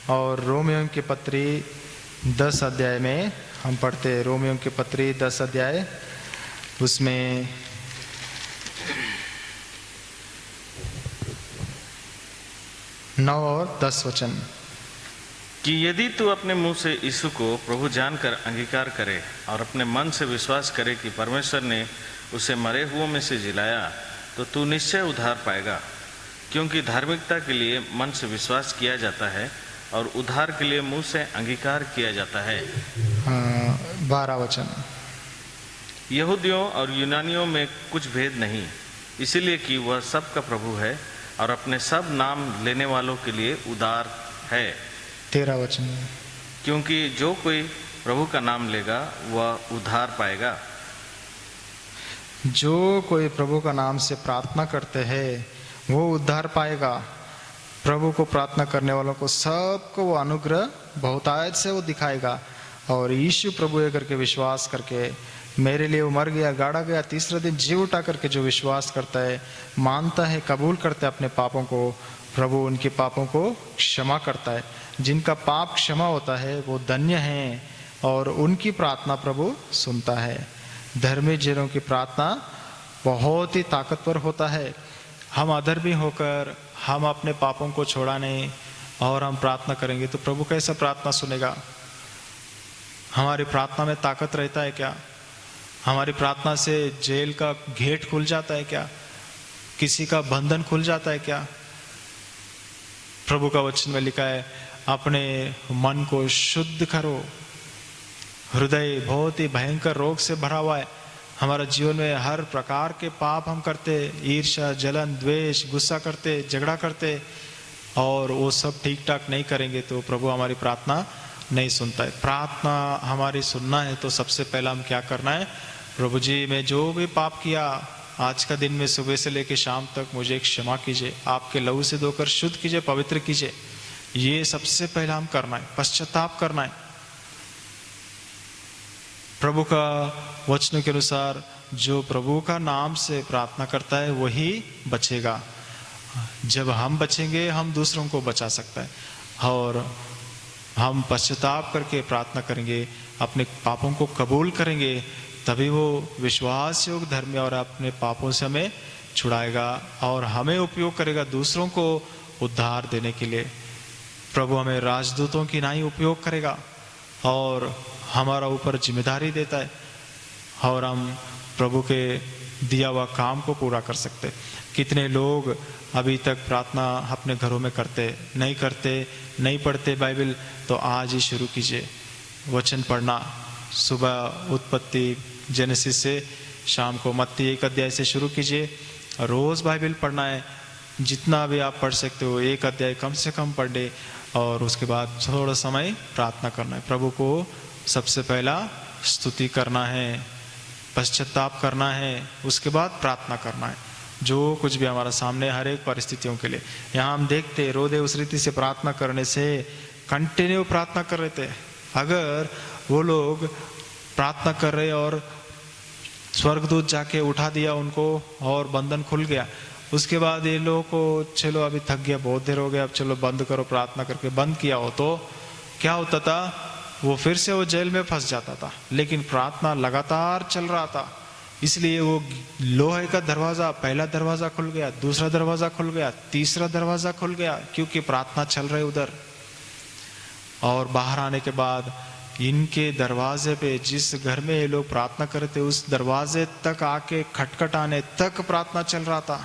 और रोमियो की पत्री 10 अध्याय में हम पढ़ते हैं, रोमियो की पत्री 10 अध्याय, उसमें 9 और 10 वचन कि यदि तू अपने मुंह से यीशु को प्रभु जानकर अंगीकार करे और अपने मन से विश्वास करे कि परमेश्वर ने उसे मरे हुओं में से जिलाया, तो तू निश्चय उद्धार पाएगा। क्योंकि धार्मिकता के लिए मन से विश्वास किया जाता है और उद्धार के लिए मुंह से अंगीकार किया जाता है। 12 वचन। यहूदियों और यूनानियों में कुछ भेद नहीं, इसीलिए कि वह सबका प्रभु है और अपने सब नाम लेने वालों के लिए उदार है। 13 वचन। क्योंकि जो कोई प्रभु का नाम लेगा वह उद्धार पाएगा। जो कोई प्रभु का नाम से प्रार्थना करते हैं वो उद्धार पाएगा। प्रभु को प्रार्थना करने वालों को सबको वो अनुग्रह बहुतायत से वो दिखाएगा। और यीशु प्रभु है करके विश्वास करके, मेरे लिए वो मर गया, गाड़ा गया, तीसरे दिन जी उठा करके जो विश्वास करता है, मानता है, कबूल करता है अपने पापों को, प्रभु उनके पापों को क्षमा करता है। जिनका पाप क्षमा होता है वो धन्य हैं और उनकी प्रार्थना प्रभु सुनता है। धर्मी जनों की प्रार्थना बहुत ही ताकतवर होता है। हम अधर्मी होकर हम अपने पापों को छोड़ाने और हम प्रार्थना करेंगे तो प्रभु कैसा प्रार्थना सुनेगा? हमारी प्रार्थना में ताकत रहता है क्या? हमारी प्रार्थना से जेल का गेट खुल जाता है क्या? किसी का बंधन खुल जाता है क्या? प्रभु का वचन में लिखा है, अपने मन को शुद्ध करो। हृदय बहुत ही भयंकर रोग से भरा हुआ है। हमारा जीवन में हर प्रकार के पाप हम करते, ईर्ष्या, जलन, द्वेष, गुस्सा करते, झगड़ा करते, और वो सब ठीक ठाक नहीं करेंगे तो प्रभु हमारी प्रार्थना नहीं सुनता है। प्रार्थना हमारी सुनना है तो सबसे पहला हम क्या करना है? प्रभु जी, मैं जो भी पाप किया आज का दिन में सुबह से लेकर शाम तक मुझे क्षमा कीजिए, आपके लहू से धोकर शुद्ध कीजिए, पवित्र कीजिए। ये सबसे पहला हम करना है, पश्चाताप करना है। प्रभु का वचन के अनुसार जो प्रभु का नाम से प्रार्थना करता है वही बचेगा। जब हम बचेंगे हम दूसरों को बचा सकता है। और हम पश्चाताप करके प्रार्थना करेंगे, अपने पापों को कबूल करेंगे, तभी वो विश्वास योग्य धर्मी और अपने पापों से हमें छुड़ाएगा और हमें उपयोग करेगा दूसरों को उद्धार देने के लिए। प्रभु हमें राजदूतों की नाई उपयोग करेगा और हमारा ऊपर जिम्मेदारी देता है और हम प्रभु के दिया हुआ काम को पूरा कर सकते। कितने लोग अभी तक प्रार्थना अपने घरों में करते नहीं पढ़ते बाइबल, तो आज ही शुरू कीजिए वचन पढ़ना। सुबह उत्पत्ति जेनेसिस से शाम को मत्ती 1 अध्याय से शुरू कीजिए। रोज बाइबल पढ़ना है, जितना भी आप पढ़ सकते हो 1 अध्याय कम से कम पढ़े, और उसके बाद थोड़ा समय प्रार्थना करना है। प्रभु को सबसे पहला स्तुति करना है, पश्चाताप करना है, उसके बाद प्रार्थना करना है। जो कुछ भी हमारा सामने हर एक परिस्थितियों के लिए, यहाँ हम देखते रोदे उस रीति से प्रार्थना करने से कंटिन्यू प्रार्थना कर रहे थे। अगर वो लोग प्रार्थना कर रहे और स्वर्गदूत जाके उठा दिया उनको और बंधन खुल गया, उसके बाद ये लोगों को चलो अभी थक गया, बहुत देर हो गया, अब चलो बंद करो, प्रार्थना करके बंद किया हो तो क्या होता था? वो फिर से वो जेल में फंस जाता था। लेकिन प्रार्थना लगातार चल रहा था, इसलिए वो लोहे का दरवाजा, पहला दरवाजा खुल गया, दूसरा दरवाजा खुल गया, तीसरा दरवाजा खुल गया, क्योंकि प्रार्थना चल रही उधर। और बाहर आने के बाद इनके दरवाजे पे, जिस घर में ये लोग प्रार्थना करते उस दरवाजे तक आके खटखटाने तक प्रार्थना चल रहा था।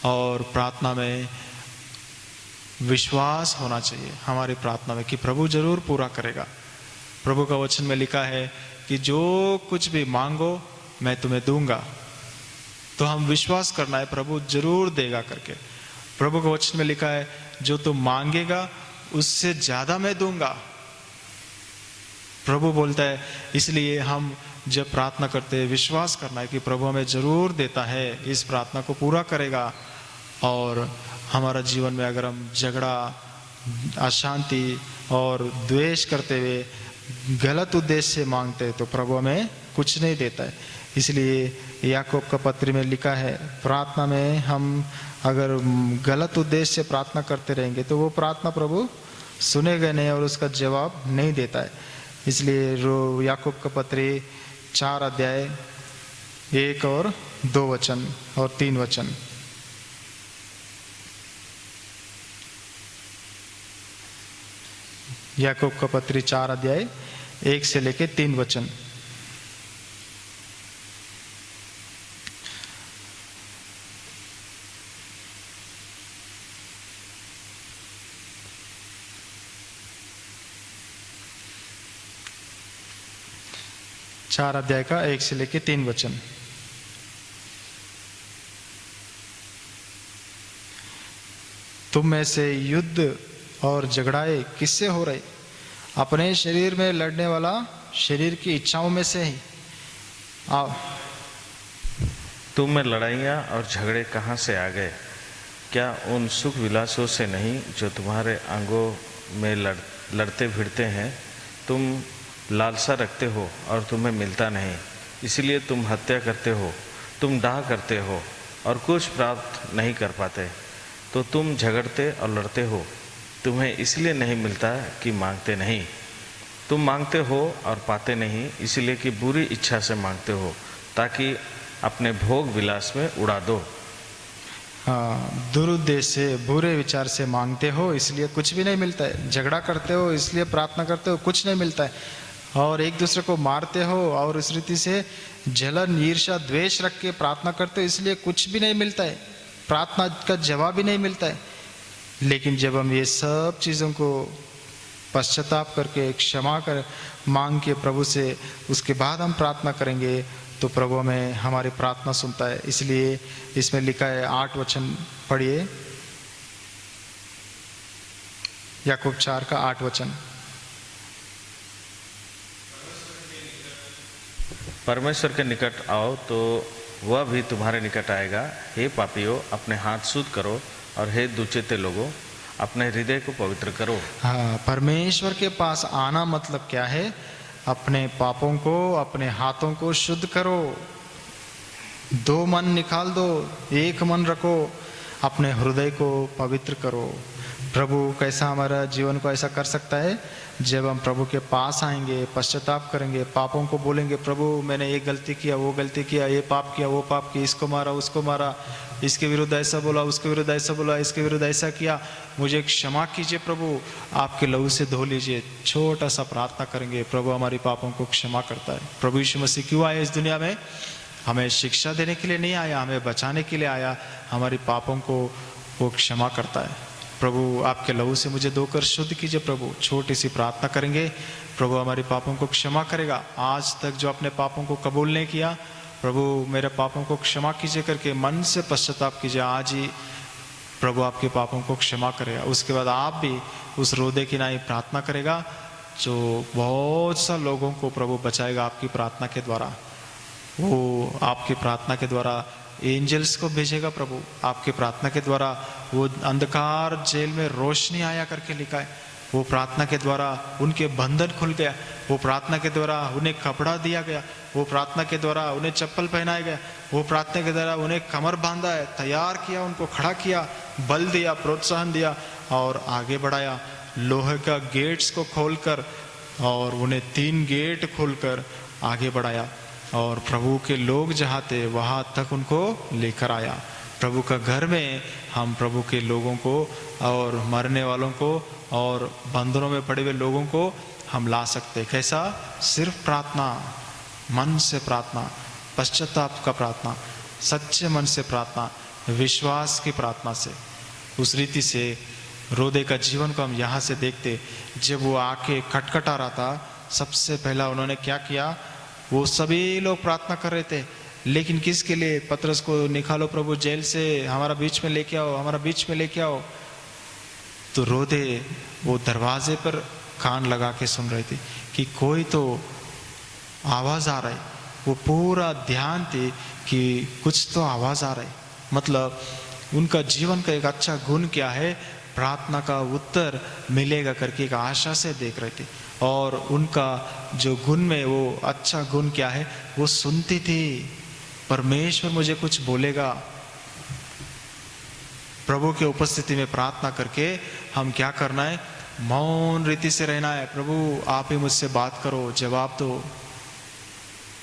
और प्रार्थना में विश्वास होना चाहिए हमारी प्रार्थना में कि प्रभु जरूर पूरा करेगा। प्रभु का वचन में लिखा है कि जो कुछ भी मांगो मैं तुम्हें दूंगा। तो हम विश्वास करना है प्रभु जरूर देगा करके। प्रभु का वचन में लिखा है जो तुम मांगेगा उससे ज्यादा मैं दूंगा। प्रभु बोलता है, इसलिए हम जब प्रार्थना करते हैं विश्वास करना है कि प्रभु हमें जरूर देता है, इस प्रार्थना को पूरा करेगा। और हमारा जीवन में अगर हम झगड़ा, अशांति और द्वेष करते हुए गलत उद्देश्य से मांगते हैं तो प्रभु हमें कुछ नहीं देता है। इसलिए याकूब का पत्र में लिखा है, प्रार्थना में हम अगर गलत उद्देश्य से प्रार्थना करते रहेंगे तो वो प्रार्थना प्रभु सुनेगा नहीं और उसका जवाब नहीं देता है। इसलिए याकूब का पत्र 4 अध्याय 1 और 2 वचन और 3 वचन। याकूब का पत्र 4 अध्याय 1 से लेके 3 वचन। चार अध्याय का 1 से लेके 3 वचन। तुम में से युद्ध और झगड़ाए किससे हो रहे? अपने शरीर में लड़ने वाला शरीर की इच्छाओं में से ही। आओ, तुम में लड़ाइयाँ और झगड़े कहाँ से आ गए? क्या उन सुख विलासों से नहीं जो तुम्हारे अंगों में लड़ते भिड़ते हैं? तुम लालसा रखते हो और तुम्हें मिलता नहीं, इसलिए तुम हत्या करते हो। तुम डाह करते हो और कुछ प्राप्त नहीं कर पाते, तो तुम झगड़ते और लड़ते हो। तुम्हें इसलिए नहीं मिलता कि मांगते नहीं। तुम मांगते हो और पाते नहीं, इसलिए कि बुरी इच्छा से मांगते हो, ताकि अपने भोग विलास में उड़ा दो। दुरुद्देश्य से, बुरे विचार से मांगते हो, इसलिए कुछ भी नहीं मिलता है। झगड़ा करते हो, इसलिए प्रार्थना करते हो, कुछ नहीं मिलता है। और एक दूसरे को मारते हो और इस रीति से जलन, ईर्ष्या, द्वेष रख के प्रार्थना करते हो, इसलिए कुछ भी नहीं मिलता है। प्रार्थना का जवाब भी नहीं मिलता है। लेकिन जब हम ये सब चीज़ों को पश्चाताप करके, क्षमा कर मांग के प्रभु से उसके बाद हम प्रार्थना करेंगे तो प्रभु हमें हमारी प्रार्थना सुनता है। इसलिए इसमें लिखा है 8 वचन पढ़िए, याकूब 4 का 8 वचन। परमेश्वर के निकट आओ तो वह भी तुम्हारे निकट आएगा। हे पापियों, अपने हाथ शुद्ध करो, और हे दुचिते लोगों, अपने हृदय को पवित्र करो। हाँ, परमेश्वर के पास आना मतलब क्या है? अपने पापों को, अपने हाथों को शुद्ध करो। 2 मन निकाल दो, 1 मन रखो, अपने हृदय को पवित्र करो। प्रभु कैसा हमारा जीवन को ऐसा कर सकता है? जब हम प्रभु के पास आएंगे, पश्चाताप करेंगे, पापों को बोलेंगे, प्रभु मैंने ये गलती किया, वो गलती किया, ये पाप किया, वो पाप किया, इसको मारा, उसको मारा, इसके विरुद्ध ऐसा बोला, उसके विरुद्ध ऐसा बोला, इसके विरुद्ध ऐसा किया, मुझे क्षमा कीजिए प्रभु, आपके लहू से धो लीजिए। छोटा सा प्रार्थना करेंगे, प्रभु हमारी पापों को क्षमा करता है। प्रभु यीशु मसीह क्यों आए इस दुनिया में? हमें शिक्षा देने के लिए नहीं आया, हमें बचाने के लिए आया। हमारी पापों को वो क्षमा करता है। प्रभु आपके लहू से मुझे धोकर शुद्ध कीजिए प्रभु। छोटी सी प्रार्थना करेंगे, प्रभु हमारी पापों को क्षमा करेगा। आज तक जो अपने पापों को कबूल नहीं किया, प्रभु मेरे पापों को क्षमा कीजिए करके मन से पश्चाताप कीजिए। आज ही प्रभु आपके पापों को क्षमा करेगा। उसके बाद आप भी उस रोदे की नाई प्रार्थना करेगा, जो बहुत सा लोगों को प्रभु बचाएगा आपकी प्रार्थना के द्वारा। वो आपकी प्रार्थना के द्वारा एंजल्स को भेजेगा प्रभु। आपके प्रार्थना के द्वारा वो अंधकार जेल में रोशनी आया करके लिखा है। वो प्रार्थना के द्वारा उनके बंधन खुल गया। वो प्रार्थना के द्वारा उन्हें कपड़ा दिया गया। वो प्रार्थना के द्वारा उन्हें चप्पल पहनाया गया। वो प्रार्थना के द्वारा उन्हें कमर बांधा है, तैयार किया, उनको खड़ा किया, बल दिया, प्रोत्साहन दिया और आगे बढ़ाया। लोहे का गेट्स को खोलकर और उन्हें 3 गेट खोलकर आगे बढ़ाया और प्रभु के लोग जहाँ थे वहाँ तक उनको लेकर आया। प्रभु का घर में हम प्रभु के लोगों को और मरने वालों को और बंधनों में पड़े हुए लोगों को हम ला सकते। कैसा? सिर्फ प्रार्थना, मन से प्रार्थना, पश्चाताप का प्रार्थना, सच्चे मन से प्रार्थना, विश्वास की प्रार्थना से। उस रीति से रोदे का जीवन को हम यहाँ से देखते। जब वो आके खटखटा रहा था, सबसे पहला उन्होंने क्या किया? वो सभी लोग प्रार्थना कर रहे थे, लेकिन किसके लिए? पतरस को निकालो प्रभु जेल से, हमारा बीच में लेके आओ, हमारा बीच में लेके आओ। तो रोदे वो दरवाजे पर कान लगा के सुन रहे थे कि कोई तो आवाज आ रहा है। वो पूरा ध्यान थे कि कुछ तो आवाज आ रहा है। मतलब उनका जीवन का एक अच्छा गुण क्या है? प्रार्थना का उत्तर मिलेगा करके एक आशा से देख रहे थे। और उनका जो गुण में वो अच्छा गुण क्या है? वो सुनती थी, परमेश्वर मुझे कुछ बोलेगा। प्रभु के उपस्थिति में प्रार्थना करके हम क्या करना है? मौन रीति से रहना है। प्रभु आप ही मुझसे बात करो, जवाब दो।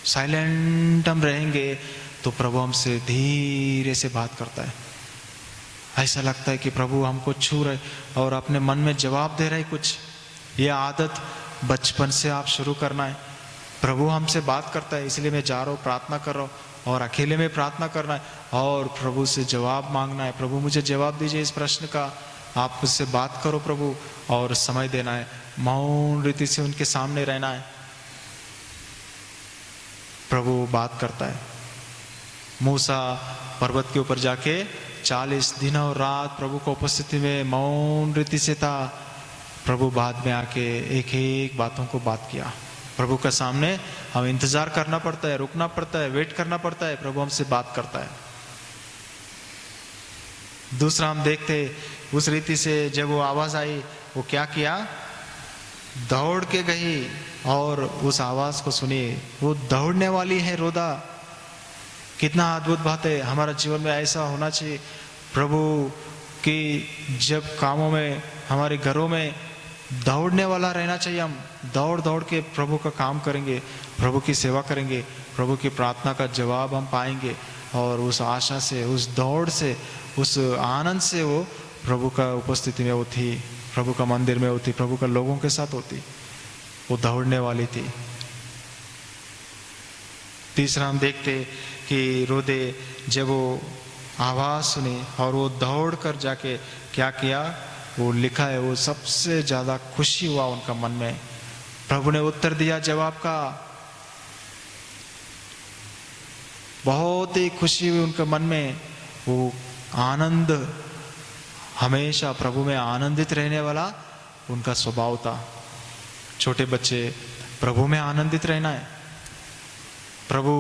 साइलेंट हम रहेंगे तो प्रभु हमसे धीरे से बात करता है। ऐसा लगता है कि प्रभु हमको छू रहे और अपने मन में जवाब दे रहे कुछ। ये आदत बचपन से आप शुरू करना है। प्रभु हमसे बात करता है, इसलिए मैं जा रहा हूँ, प्रार्थना कर रहा हूँ, और अकेले में प्रार्थना करना है और प्रभु से जवाब मांगना है। प्रभु मुझे जवाब दीजिए इस प्रश्न का, आप मुझसे बात करो प्रभु, और समय देना है। मौन रीति से उनके सामने रहना है। प्रभु बात करता है। मूसा पर्वत के ऊपर जाके 40 दिन और रात प्रभु को उपस्थिति में मौन रीति से था। प्रभु बाद में आके एक एक बातों को बात किया। प्रभु के सामने हम इंतजार करना पड़ता है, रुकना पड़ता है, वेट करना पड़ता है। प्रभु हमसे बात करता है। दूसरा हम देखते उस रीति से जब वो आवाज आई, वो क्या किया? दौड़ के गई और उस आवाज को सुनी। वो दौड़ने वाली है रोदा। कितना अद्भुत बात है। हमारा जीवन में ऐसा होना चाहिए प्रभु की, जब कामों में, हमारे घरों में दौड़ने वाला रहना चाहिए। हम दौड़ दौड़ के प्रभु का काम करेंगे, प्रभु की सेवा करेंगे, प्रभु की प्रार्थना का जवाब हम पाएंगे। और उस आशा से, उस दौड़ से, उस आनंद से वो प्रभु का उपस्थिति में होती, प्रभु का मंदिर में होती, प्रभु का लोगों के साथ होती। वो दौड़ने वाली थी। तीसरा हम देखते कि रोदे जब वो आवाज सुनी और वो दौड़ कर जाके क्या किया? वो लिखा है, वो सबसे ज्यादा खुशी हुआ उनका मन में। प्रभु ने उत्तर दिया जवाब का। बहुत ही खुशी हुई उनके मन में। वो आनंद, हमेशा प्रभु में आनंदित रहने वाला उनका स्वभाव था। छोटे बच्चे प्रभु में आनंदित रहना है। प्रभु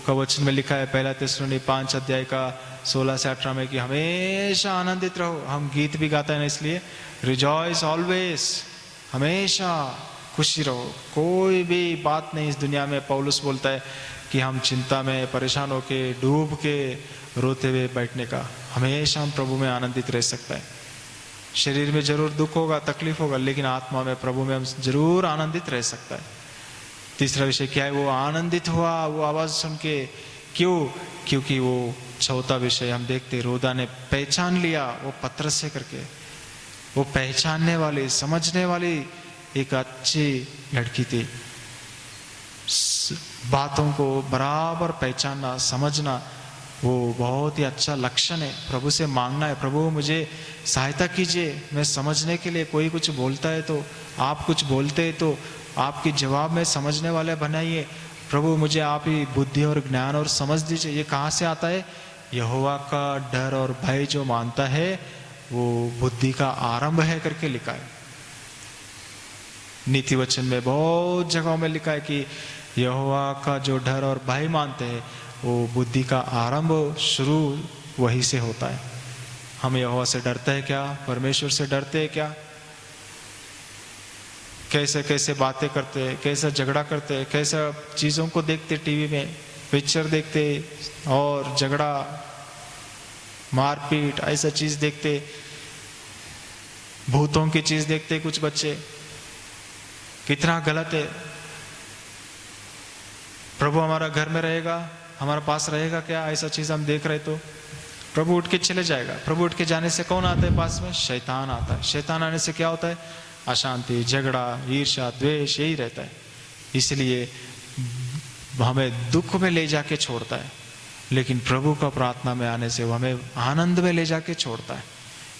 का वचन में लिखा है 1 थिस्सलुनी 5 अध्याय का 16 से 18 में कि हमेशा आनंदित रहो। हम गीत भी गाते हैं ना, इसलिए रिजॉइस ऑलवेज, हमेशा खुशी रहो। कोई भी बात नहीं इस दुनिया में, पौलुस बोलता है कि हम चिंता में, परेशान होके, डूब के, रोते हुए बैठने का। हमेशा हम प्रभु में आनंदित रह सकता है। शरीर में जरूर दुख होगा, तकलीफ होगा, लेकिन आत्मा में, प्रभु में हम जरूर आनंदित रह सकता है। तीसरा विषय क्या है? वो आनंदित हुआ वो आवाज सुन के। क्यों? क्योंकि वो चौथा विषय हम देखते, रोदा ने पहचान लिया वो पतरस से करके। वो पहचानने वाली, समझने वाली एक अच्छी लड़की थी। बातों को बराबर पहचानना, समझना, वो बहुत ही अच्छा लक्षण है। प्रभु से मांगना है, प्रभु मुझे सहायता कीजिए, मैं समझने के लिए, कोई कुछ बोलता है तो, आप कुछ बोलते हैं तो आपके जवाब में समझने वाले बनाइए। प्रभु मुझे आप ही बुद्धि और ज्ञान और समझ दीजिए। ये कहाँ से आता है? यहोवा का डर और भय जो मानता है वो बुद्धि का आरंभ है करके लिखा है। नीति वचन में बहुत जगहों में लिखा है कि यहोवा का जो डर और भय मानते हैं वो बुद्धि का आरंभ, शुरू वही से होता है। हम यहोवा से डरते हैं क्या? परमेश्वर से डरते हैं क्या? कैसे कैसे बातें करते हैं, कैसा झगड़ा करते हैं, कैसा चीजों को देखते, टीवी में पिक्चर देखते और झगड़ा, मारपीट, ऐसा चीज देखते, भूतों की चीज देखते कुछ बच्चे। कितना गलत है। प्रभु हमारा घर में रहेगा, हमारे पास रहेगा क्या? ऐसा चीज हम देख रहे तो प्रभु उठ के चले जाएगा। प्रभु उठ के जाने से कौन आता है पास में? शैतान आता है। शैतान आने से क्या होता है? अशांति, झगड़ा, ईर्ष्या, द्वेष यही रहता है। इसलिए हमें दुख में ले जाके छोड़ता है, लेकिन प्रभु का प्रार्थना में आने से वो हमें आनंद में ले जाके छोड़ता है।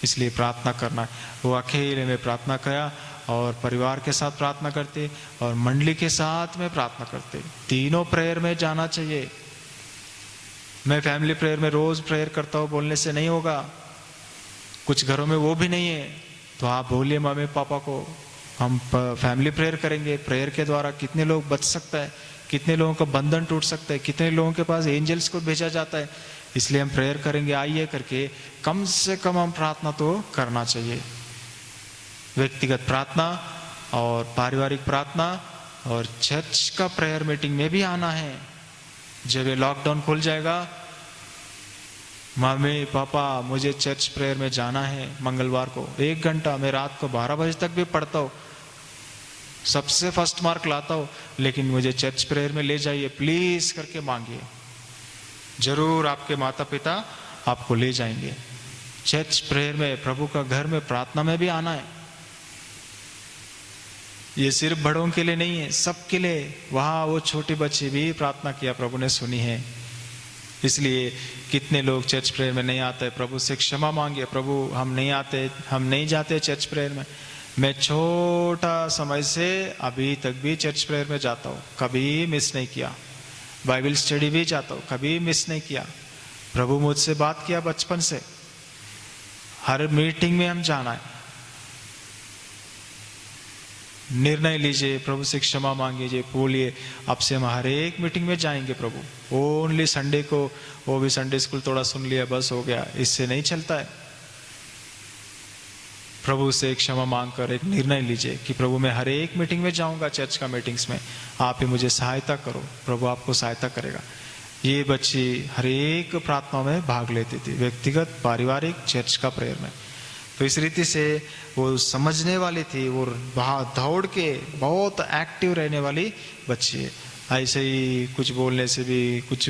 इसलिए प्रार्थना करना है। वो अकेले में प्रार्थना किया और परिवार के साथ प्रार्थना करते और मंडली के साथ में प्रार्थना करते। तीनों प्रेयर में जाना चाहिए। मैं फैमिली प्रेयर में रोज प्रेयर करता हूँ बोलने से नहीं होगा। कुछ घरों में वो भी नहीं है, तो आप बोलिए मम्मी पापा को, हम फैमिली प्रेयर करेंगे। प्रेयर के द्वारा कितने लोग बच सकता है, कितने लोगों का बंधन टूट सकता है, कितने लोगों के पास एंजल्स को भेजा जाता है। इसलिए हम प्रेयर करेंगे, आइए करके कम से कम हम प्रार्थना तो करना चाहिए। व्यक्तिगत प्रार्थना और पारिवारिक प्रार्थना और चर्च का प्रेयर मीटिंग में भी आना है। जब ये लॉकडाउन खुल जाएगा, मम्मी पापा मुझे चर्च प्रेयर में जाना है मंगलवार को 1 घंटा, मैं रात को 12 बजे तक भी पढ़ता हूँ, सबसे फर्स्ट मार्क लाता हूँ, लेकिन मुझे चर्च प्रेयर में ले जाइए प्लीज करके मांगिए। जरूर आपके माता पिता आपको ले जाएंगे। चर्च प्रेयर में, प्रभु का घर में प्रार्थना में भी आना है। ये सिर्फ बड़ों के लिए नहीं है, सबके लिए। वहां वो छोटे बच्चे भी प्रार्थना किया, प्रभु ने सुनी है। इसलिए कितने लोग चर्च प्रेयर में नहीं आते, प्रभु से क्षमा मांगिए, प्रभु हम नहीं आते, हम नहीं जाते चर्च प्रेयर में। मैं छोटा समय से अभी तक भी चर्च प्रेयर में जाता हूँ, कभी मिस नहीं किया। बाइबल स्टडी भी जाता हूँ, कभी मिस नहीं किया। प्रभु मुझसे बात किया बचपन से। हर मीटिंग में हम जाना है। निर्णय लीजिए, प्रभु से क्षमा मांगिए, बोलिए अब से हम हर एक मीटिंग में जाएंगे प्रभु। ओनली संडे को, वो भी संडे स्कूल थोड़ा सुन लिया बस हो गया, इससे नहीं चलता है। प्रभु से क्षमा मांगकर एक निर्णय लीजिए कि प्रभु मैं हर एक मीटिंग में जाऊंगा, चर्च का मीटिंग्स में, आप ही मुझे सहायता करो। प्रभु आपको सहायता करेगा। ये बच्ची हर एक प्रार्थना में भाग लेती थी, व्यक्तिगत, पारिवारिक, चर्च का प्रेयर में। तो इस रीति से वो समझने वाली थी, वो दौड़ के बहुत एक्टिव रहने वाली बच्ची है। ऐसे ही कुछ बोलने से भी, कुछ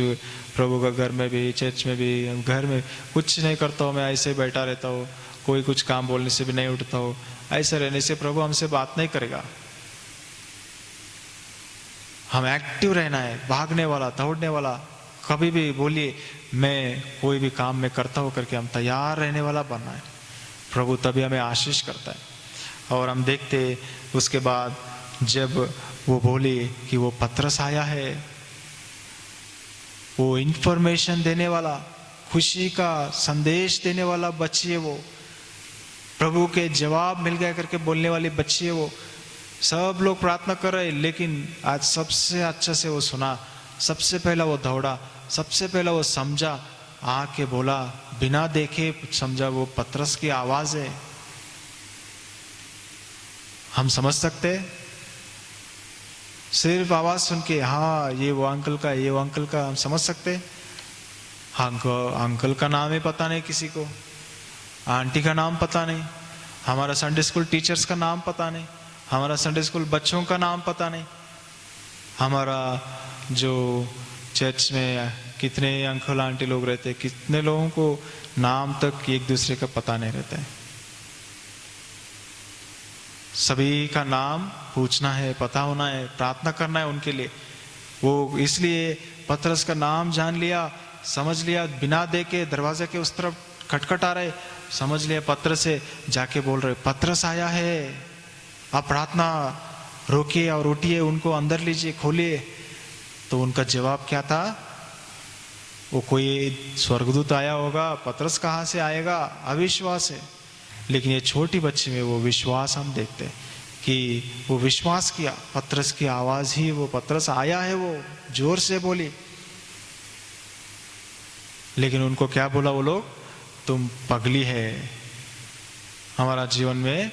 प्रभु का घर में भी, चर्च में भी, घर में कुछ नहीं करता हूँ, मैं ऐसे ही बैठा रहता हूँ, कोई कुछ काम बोलने से भी नहीं उठता हो। ऐसे रहने से प्रभु हमसे बात नहीं करेगा। हम एक्टिव रहना है, भागने वाला, दौड़ने वाला। कभी भी बोलिए मैं कोई भी काम में करता हूँ करके हम तैयार रहने वाला बनना है। प्रभु तभी हमें आशीष करता है। और हम देखते उसके बाद जब वो बोली कि वो पत्रस आया है, वो इंफॉर्मेशन देने वाला, खुशी का संदेश देने वाला बच्ची है। वो प्रभु के जवाब मिल गया करके बोलने वाली बच्ची है। वो सब लोग प्रार्थना कर रहे, लेकिन आज सबसे अच्छा से वो सुना, सबसे पहला वो दौड़ा, सबसे पहला वो समझा, आके बोला, बिना देखे समझा वो पतरस की आवाज है। हम समझ सकते सिर्फ आवाज सुन के, हाँ ये वो अंकल का, ये वो अंकल का, हम समझ सकते। हाँ अंकल का नाम ही पता नहीं किसी को, आंटी का नाम पता नहीं, हमारा संडे स्कूल टीचर्स का नाम पता नहीं, हमारा संडे स्कूल बच्चों का नाम पता नहीं, हमारा जो चर्च में कितने अंकल आंटी लोग रहते, कितने लोगों को नाम तक एक दूसरे का पता नहीं रहता है। सभी का नाम पूछना है, पता होना है, प्रार्थना करना है उनके लिए। वो इसलिए पतरस का नाम जान लिया, समझ लिया, बिना देखे दरवाजे के उस तरफ खटखट आ रहे, समझ लिया पतरस से, जाके बोल रहे पतरस आया है, आप प्रार्थना रोकिए और उठिए, उनको अंदर लीजिए, खोलिए। तो उनका जवाब क्या था? वो कोई स्वर्गदूत आया होगा, पतरस कहाँ से आएगा, अविश्वास है। लेकिन ये छोटी बच्ची में वो विश्वास हम देखते हैं कि वो विश्वास किया, पतरस की आवाज ही, वो पतरस आया है, वो जोर से बोली। लेकिन उनको क्या बोला वो लोग? तुम पगली है। हमारा जीवन में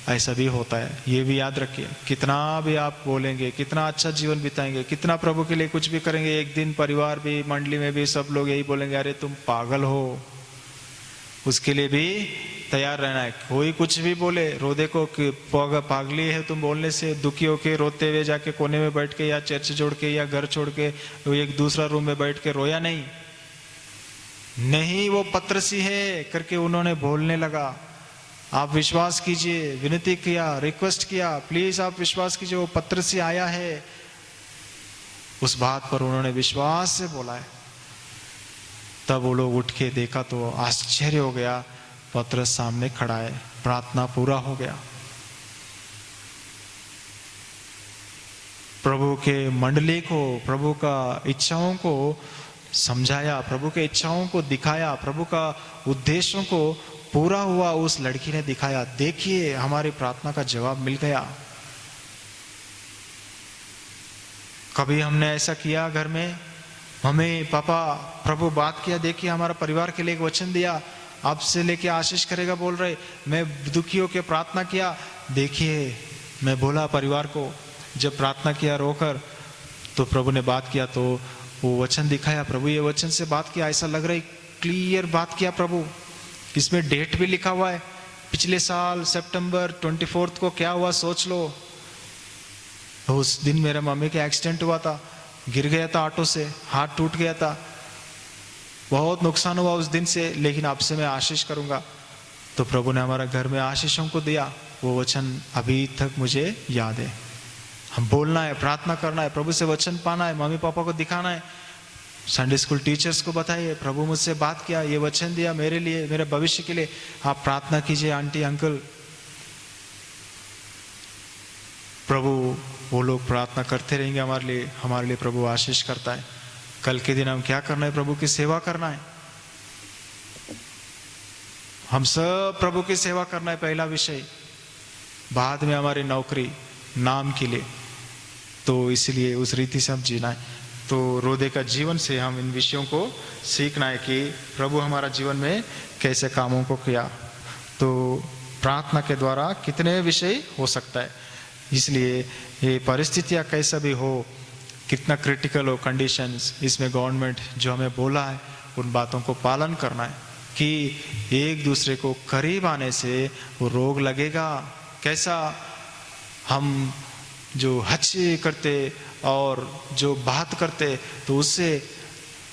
ऐसा भी होता है, ये भी याद रखिए। कितना भी आप बोलेंगे, कितना अच्छा जीवन बिताएंगे, कितना प्रभु के लिए कुछ भी करेंगे, एक दिन परिवार भी, मंडली में भी सब लोग यही बोलेंगे, अरे तुम पागल हो। उसके लिए भी तैयार रहना है। कोई कुछ भी बोले, रो देखो कि पागली है तुम बोलने से, दुखी होके रोते हुए जाके कोने में बैठ के, या चर्च छोड़ के, या घर छोड़ के एक दूसरा रूम में बैठ के रोया नहीं। नहीं वो पतरसी है करके उन्होंने बोलने लगा। आप विश्वास कीजिए, विनती किया, रिक्वेस्ट किया, प्लीज आप विश्वास कीजिए, वो पत्र से आया है। उस बात पर उन्होंने विश्वास से बोला है। तब वो लोग उठ के देखा तो आश्चर्य हो गया, पत्र सामने खड़ा है, प्रार्थना पूरा हो गया। प्रभु के मंडली को प्रभु का इच्छाओं को समझाया, प्रभु के इच्छाओं को दिखाया, प्रभु का उद्देश्यों को पूरा हुआ उस लड़की ने दिखाया। देखिए हमारी प्रार्थना का जवाब मिल गया। कभी हमने ऐसा किया घर में, मम्मी पापा प्रभु बात किया, देखिए हमारा परिवार के लिए एक वचन दिया, आपसे लेके आशीष करेगा बोल रहे, मैं दुखी होकर प्रार्थना किया, देखिए मैं बोला परिवार को, जब प्रार्थना किया रोकर तो प्रभु ने बात किया, तो वो वचन दिखाया, प्रभु ये वचन से बात किया, ऐसा लग रहा है क्लियर बात किया प्रभु। इसमें डेट भी लिखा हुआ है, पिछले साल सितंबर 24 को क्या हुआ सोच लो। उस दिन मेरे मम्मी का एक्सीडेंट हुआ था, गिर गया था ऑटो से, हाथ टूट गया था, बहुत नुकसान हुआ उस दिन से, लेकिन आपसे मैं आशीष करूंगा। तो प्रभु ने हमारा घर में आशीषों को दिया। वो वचन अभी तक मुझे याद है। हम बोलना है, प्रार्थना करना है, प्रभु से वचन पाना है, मम्मी पापा को दिखाना है, संडे स्कूल टीचर्स को बताइए प्रभु मुझसे बात किया, ये वचन दिया मेरे लिए, मेरे भविष्य के लिए, आप प्रार्थना कीजिए आंटी अंकल। प्रभु वो लोग प्रार्थना करते रहेंगे हमारे लिए प्रभु आशीष करता है। कल के दिन हम क्या करना है, प्रभु की सेवा करना है। हम सब प्रभु की सेवा करना है पहला विषय, बाद में हमारी नौकरी नाम के लिए। तो इसलिए उस रीति से हम जीना है। तो रोदे का जीवन से हम इन विषयों को सीखना है कि प्रभु हमारा जीवन में कैसे कामों को किया। तो प्रार्थना के द्वारा कितने विषय हो सकता है। इसलिए ये परिस्थितियाँ कैसा भी हो, कितना क्रिटिकल हो कंडीशंस, इसमें गवर्नमेंट जो हमें बोला है उन बातों को पालन करना है कि एक दूसरे को करीब आने से वो रोग लगेगा। कैसा हम जो हंसी करते और जो बात करते तो उससे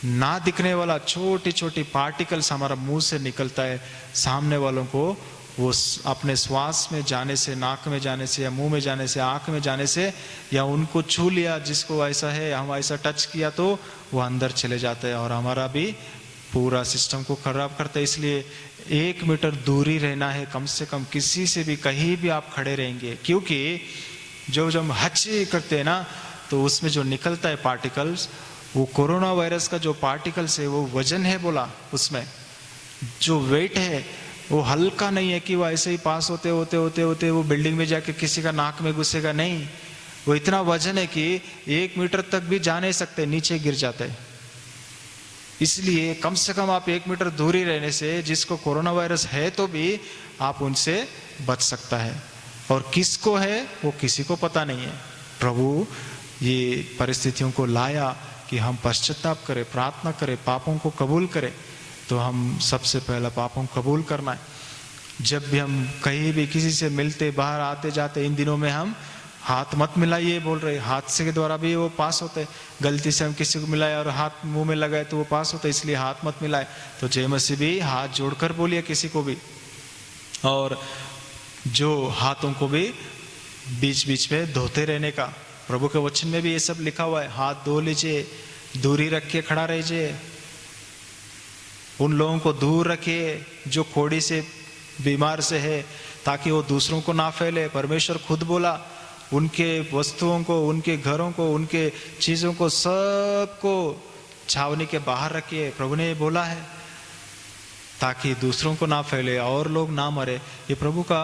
ना दिखने वाला छोटी छोटी पार्टिकल्स हमारा मुंह से निकलता है, सामने वालों को वो अपने श्वास में जाने से, नाक में जाने से या मुंह में जाने से, आंख में जाने से, या उनको छू लिया जिसको ऐसा है, हम ऐसा टच किया तो वो अंदर चले जाते हैं और हमारा भी पूरा सिस्टम को खराब करता है। इसलिए 1 मीटर दूरी रहना है कम से कम, किसी से भी कहीं भी आप खड़े रहेंगे, क्योंकि जो जब हंसी करते हैं ना तो उसमें जो निकलता है पार्टिकल्स, वो कोरोना वायरस का जो पार्टिकल्स है वो वजन है बोला, उसमें जो वेट है वो हल्का नहीं है कि वो ऐसे ही पास होते होते होते होते वो बिल्डिंग में जाके किसी का नाक में घुसेगा, नहीं, वो इतना वजन है कि 1 मीटर तक भी जा नहीं सकते, नीचे गिर जाते हैं। इसलिए कम से कम आप 1 मीटर दूरी रहने से, जिसको कोरोना वायरस है तो भी आप उनसे बच सकता है, और किसको है वो किसी को पता नहीं है। प्रभु ये परिस्थितियों को लाया कि हम पश्चाताप करें, प्रार्थना करें, पापों को कबूल करें। तो हम सबसे पहला पापों को कबूल करना है। जब भी हम कहीं भी किसी से मिलते, बाहर आते जाते, इन दिनों में हम हाथ मत मिलाइए बोल रहे, हाथ से के द्वारा भी वो पास होते। गलती से हम किसी को मिलाए और हाथ मुंह में लगाए तो वो पास होता है, इसलिए हाथ मत मिलाए। तो जय मसीह भी हाथ जोड़कर बोलिए किसी को भी, और जो हाथों को भी बीच बीच में धोते रहने का। प्रभु के वचन में भी ये सब लिखा हुआ है, हाथ धो लीजिए, दूरी रख के खड़ा रहिए, उन लोगों को दूर रखिए जो कोढ़ी से बीमार से है, ताकि वो दूसरों को ना फैले। परमेश्वर खुद बोला, उनके वस्तुओं को, उनके घरों को, उनके चीज़ों को सबको छावनी के बाहर रखिए, प्रभु ने ये बोला है, ताकि दूसरों को ना फैले और लोग ना मरे। ये प्रभु का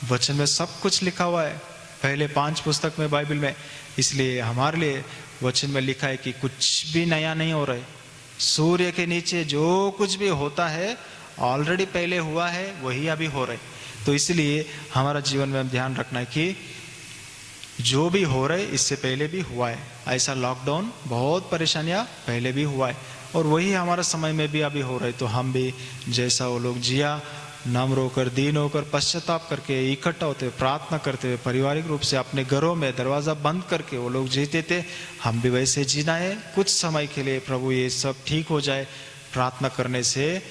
वचन में सब कुछ लिखा हुआ है, पहले 5 पुस्तक में बाइबल में। इसलिए हमारे लिए वचन में लिखा है कि कुछ भी नया नहीं हो रहा है। सूर्य के नीचे जो कुछ भी होता है ऑलरेडी पहले हुआ है, वही अभी हो रहा है। तो इसलिए हमारा जीवन में हम ध्यान रखना है कि जो भी हो रहा है इससे पहले भी हुआ है। ऐसा लॉकडाउन, बहुत परेशानियां पहले भी हुआ है, और वही हमारा समय में भी अभी हो रहा है। तो हम भी जैसा वो लोग जिया, नम्र होकर, दीन होकर, पश्चाताप करके, इकट्ठा होते, प्रार्थना करते हुए, पारिवारिक रूप से अपने घरों में दरवाज़ा बंद करके वो लोग जीते थे, हम भी वैसे जीना है। कुछ समय के लिए प्रभु ये सब ठीक हो जाए, प्रार्थना करने से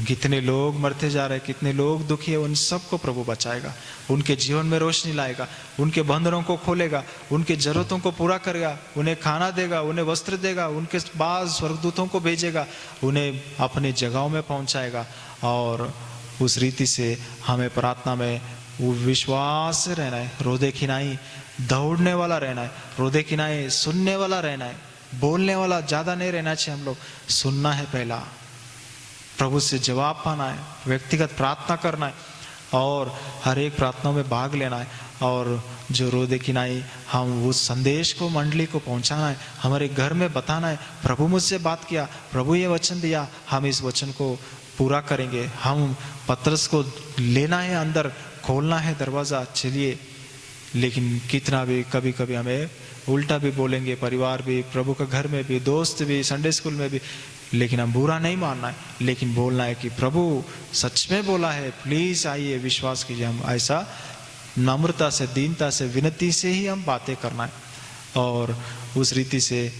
कितने लोग मरते जा रहे हैं, कितने लोग दुखी है, उन सबको प्रभु बचाएगा, उनके जीवन में रोशनी लाएगा, उनके बंधनों को खोलेगा, उनके जरूरतों को पूरा करेगा, उन्हें खाना देगा, उन्हें वस्त्र देगा, उनके पास स्वर्गदूतों को भेजेगा, उन्हें अपनी जगहों में पहुंचाएगा। और उस रीति से हमें प्रार्थना में वो विश्वास से रहना है, रोदे खिनाई दौड़ने वाला रहना है, रोदे खिनाई सुनने वाला रहना है, बोलने वाला ज्यादा नहीं रहना चाहिए। हम लोग सुनना है, पहला प्रभु से जवाब पाना है, व्यक्तिगत प्रार्थना करना है और हर एक प्रार्थनाओं में भाग लेना है। और जो रोदे किनाई हम उस संदेश को मंडली को पहुंचाना है, हमारे घर में बताना है, प्रभु मुझसे बात किया, प्रभु ये वचन दिया, हम इस वचन को पूरा करेंगे। हम पतरस को लेना है, अंदर खोलना है दरवाजा, चलिए। लेकिन कितना भी कभी कभी हमें उल्टा भी बोलेंगे, परिवार भी, प्रभु का घर में भी, दोस्त भी, संडे स्कूल में भी, लेकिन हम बुरा नहीं मानना है, लेकिन बोलना है कि प्रभु सच में बोला है, प्लीज आइए, विश्वास कीजिए। हम ऐसा नम्रता से, दीनता से, विनती से ही हम बातें करना है। और उस रीति से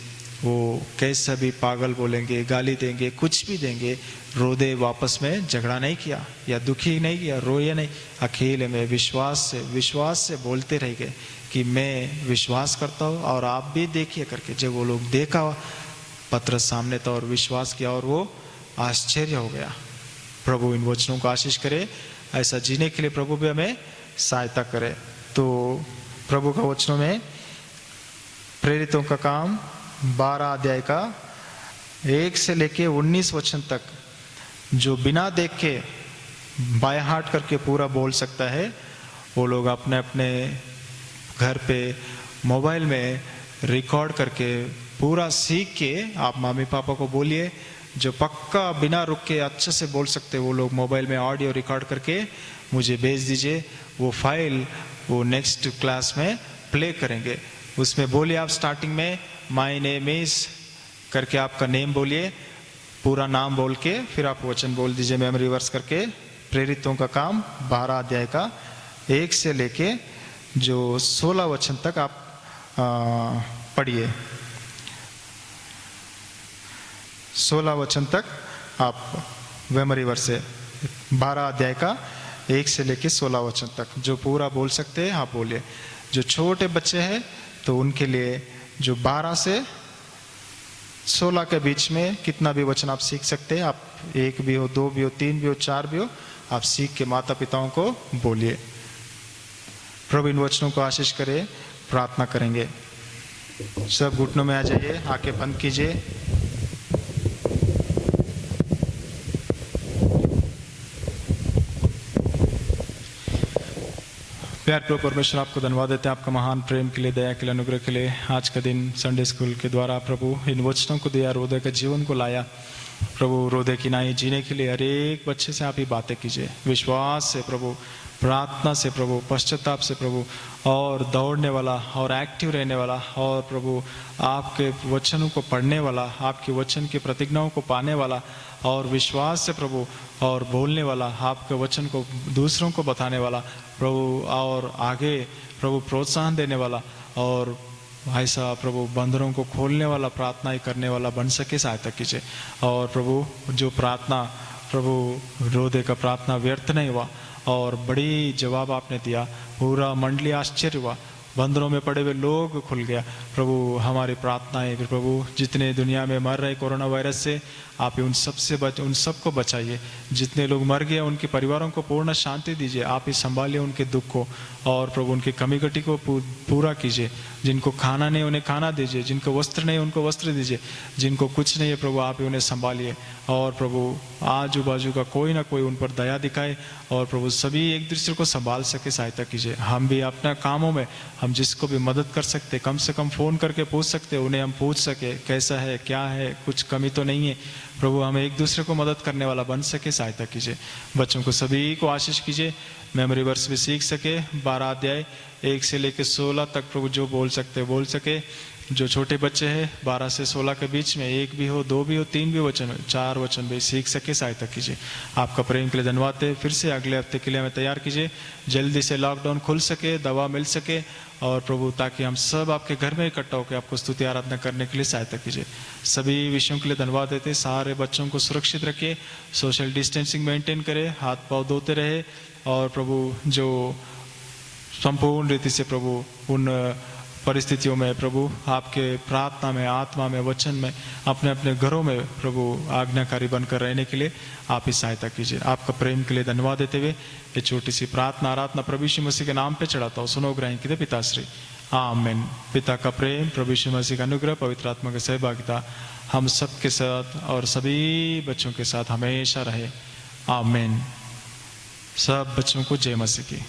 वो कैसा भी पागल बोलेंगे, गाली देंगे, कुछ भी देंगे, रोदे वापस में झगड़ा नहीं किया या दुखी नहीं किया, रोए नहीं, अकेले में विश्वास से बोलते रह गए कि मैं विश्वास करता हूँ और आप भी देखिए करके। जब वो लोग देखा पतरस सामने था और विश्वास किया और वो आश्चर्य हो गया। प्रभु इन वचनों को आशीष करे, ऐसा जीने के लिए प्रभु भी हमें सहायता करे। तो प्रभु का वचनों में प्रेरितों का काम 12 अध्याय का 1 से लेके 19 वचन तक, जो बिना देख के बाय हार्ट करके पूरा बोल सकता है, वो लोग अपने अपने घर पे मोबाइल में रिकॉर्ड करके पूरा सीख के आप मम्मी पापा को बोलिए। जो पक्का बिना रुक के अच्छे से बोल सकते, वो लोग मोबाइल में ऑडियो रिकॉर्ड करके मुझे भेज दीजिए। वो फाइल वो नेक्स्ट क्लास में प्ले करेंगे। उसमें बोलिए आप स्टार्टिंग में माय नेम इज करके आपका नेम बोलिए, पूरा नाम बोल के फिर आप वचन बोल दीजिए मेमोरी वर्स करके। प्रेरितों का काम 12 अध्याय का 1 से लेके जो 16 वचन तक आप पढ़िए। 16 वचन तक आप मेमोरी वर्स है, 12 अध्याय का 1 से लेके 16 वचन तक जो पूरा बोल सकते हैं आप बोलिए। जो छोटे बच्चे हैं तो उनके लिए जो 12 से 16 के बीच में कितना भी वचन आप सीख सकते हैं, आप 1 भी हो, 2 भी हो, 3 भी हो, 4 भी हो, आप सीख के माता पिताओं को बोलिए। प्रभु इन वचनों को आशीष करे। प्रार्थना करेंगे। सब घुटनों में आ जाइए, आंखें बंद कीजिए। प्यार प्रभु परमेश्वर, आपको धन्यवाद देते हैं आपका महान प्रेम के लिए, दया के लिए, अनुग्रह के लिए। आज का दिन संडे स्कूल के द्वारा प्रभु इन वचनों को दिया, रोदे के जीवन को लाया। प्रभु रोदे की नाई जीने के लिए हर एक बच्चे से आप ही बातें कीजिए, विश्वास से प्रभु, प्रार्थना से प्रभु, पश्चाताप से प्रभु, और दौड़ने वाला और एक्टिव रहने वाला, और प्रभु आपके वचनों को पढ़ने वाला, आपके वचन की प्रतिज्ञाओं को पाने वाला, और विश्वास से प्रभु और बोलने वाला, आपके वचन को दूसरों को बताने वाला प्रभु, और आगे प्रभु प्रोत्साहन देने वाला, और ऐसा प्रभु बंदरों को खोलने वाला, प्रार्थना करने वाला बन सके, सहायता कीजिए। और प्रभु जो प्रार्थना प्रभु रोदे का प्रार्थना व्यर्थ नहीं हुआ और बड़ी जवाब आपने दिया, पूरा मंडली आश्चर्य हुआ, बंदरों में पड़े हुए लोग खुल गया। प्रभु हमारी प्रार्थनाएं प्रभु जितने दुनिया में मर रहे कोरोना वायरस से, आप उन सबको बचाइए। जितने लोग मर गए उनके परिवारों को पूर्ण शांति दीजिए, आप ही संभालिए उनके दुख को, और प्रभु उनकी कमी घटी को पूरा कीजिए। जिनको खाना नहीं उन्हें खाना दीजिए, जिनको वस्त्र नहीं उनको वस्त्र दीजिए, जिनको कुछ नहीं है प्रभु आप ही उन्हें संभालिए। और प्रभु आजू बाजू का कोई ना कोई उन पर दया दिखाए, और प्रभु सभी एक दूसरे को संभाल सके, सहायता कीजिए। हम भी अपने कामों में हम जिसको भी मदद कर सकते, कम से कम फ़ोन करके पूछ सकते, उन्हें हम पूछ सके कैसा है, क्या है, कुछ कमी तो नहीं है। प्रभु हमें एक दूसरे को मदद करने वाला बन सके, सहायता कीजिए। बच्चों को सभी को आशीष कीजिए, मेमोरी वर्स भी सीख सके। 12 अध्याय 1 से लेकर 16 तक प्रभु जो बोल सकते बोल सके, जो छोटे बच्चे हैं 12 से 16 के बीच में, एक भी हो, दो भी हो, तीन भी वचन, चार वचन भी सीख सके, सहायता कीजिए। आपका प्रेम के लिए धन्यवाद है। फिर से अगले हफ्ते के लिए हमें तैयार कीजिए, जल्दी से लॉकडाउन खुल सके, दवा मिल सके, और प्रभु ताकि हम सब आपके घर में इकट्ठा होकर आपको स्तुति आराधना करने के लिए सहायता कीजिए। सभी विषयों के लिए धन्यवाद देते। सारे बच्चों को सुरक्षित रखिए, सोशल डिस्टेंसिंग मेंटेन करें, हाथ पाँव धोते रहे, और प्रभु जो संपूर्ण रीति से प्रभु उन परिस्थितियों में प्रभु आपके प्रार्थना में, आत्मा में, वचन में, अपने अपने घरों में प्रभु आज्ञाकारी बनकर रहने के लिए आप ही सहायता कीजिए। आपका प्रेम के लिए धन्यवाद देते हुए ये छोटी सी प्रार्थना आराधना प्रभु यीशु मसीह के नाम पे चढ़ाता हूँ, सुनो ग्रहण कीजिए पिताश्री, आमीन। पिता का प्रेम, प्रभु यीशु मसीह का अनुग्रह, पवित्र आत्मा की सहभागिता हम सब के साथ और सभी बच्चों के साथ हमेशा रहे, आमीन। सब बच्चों को जय मसीह की।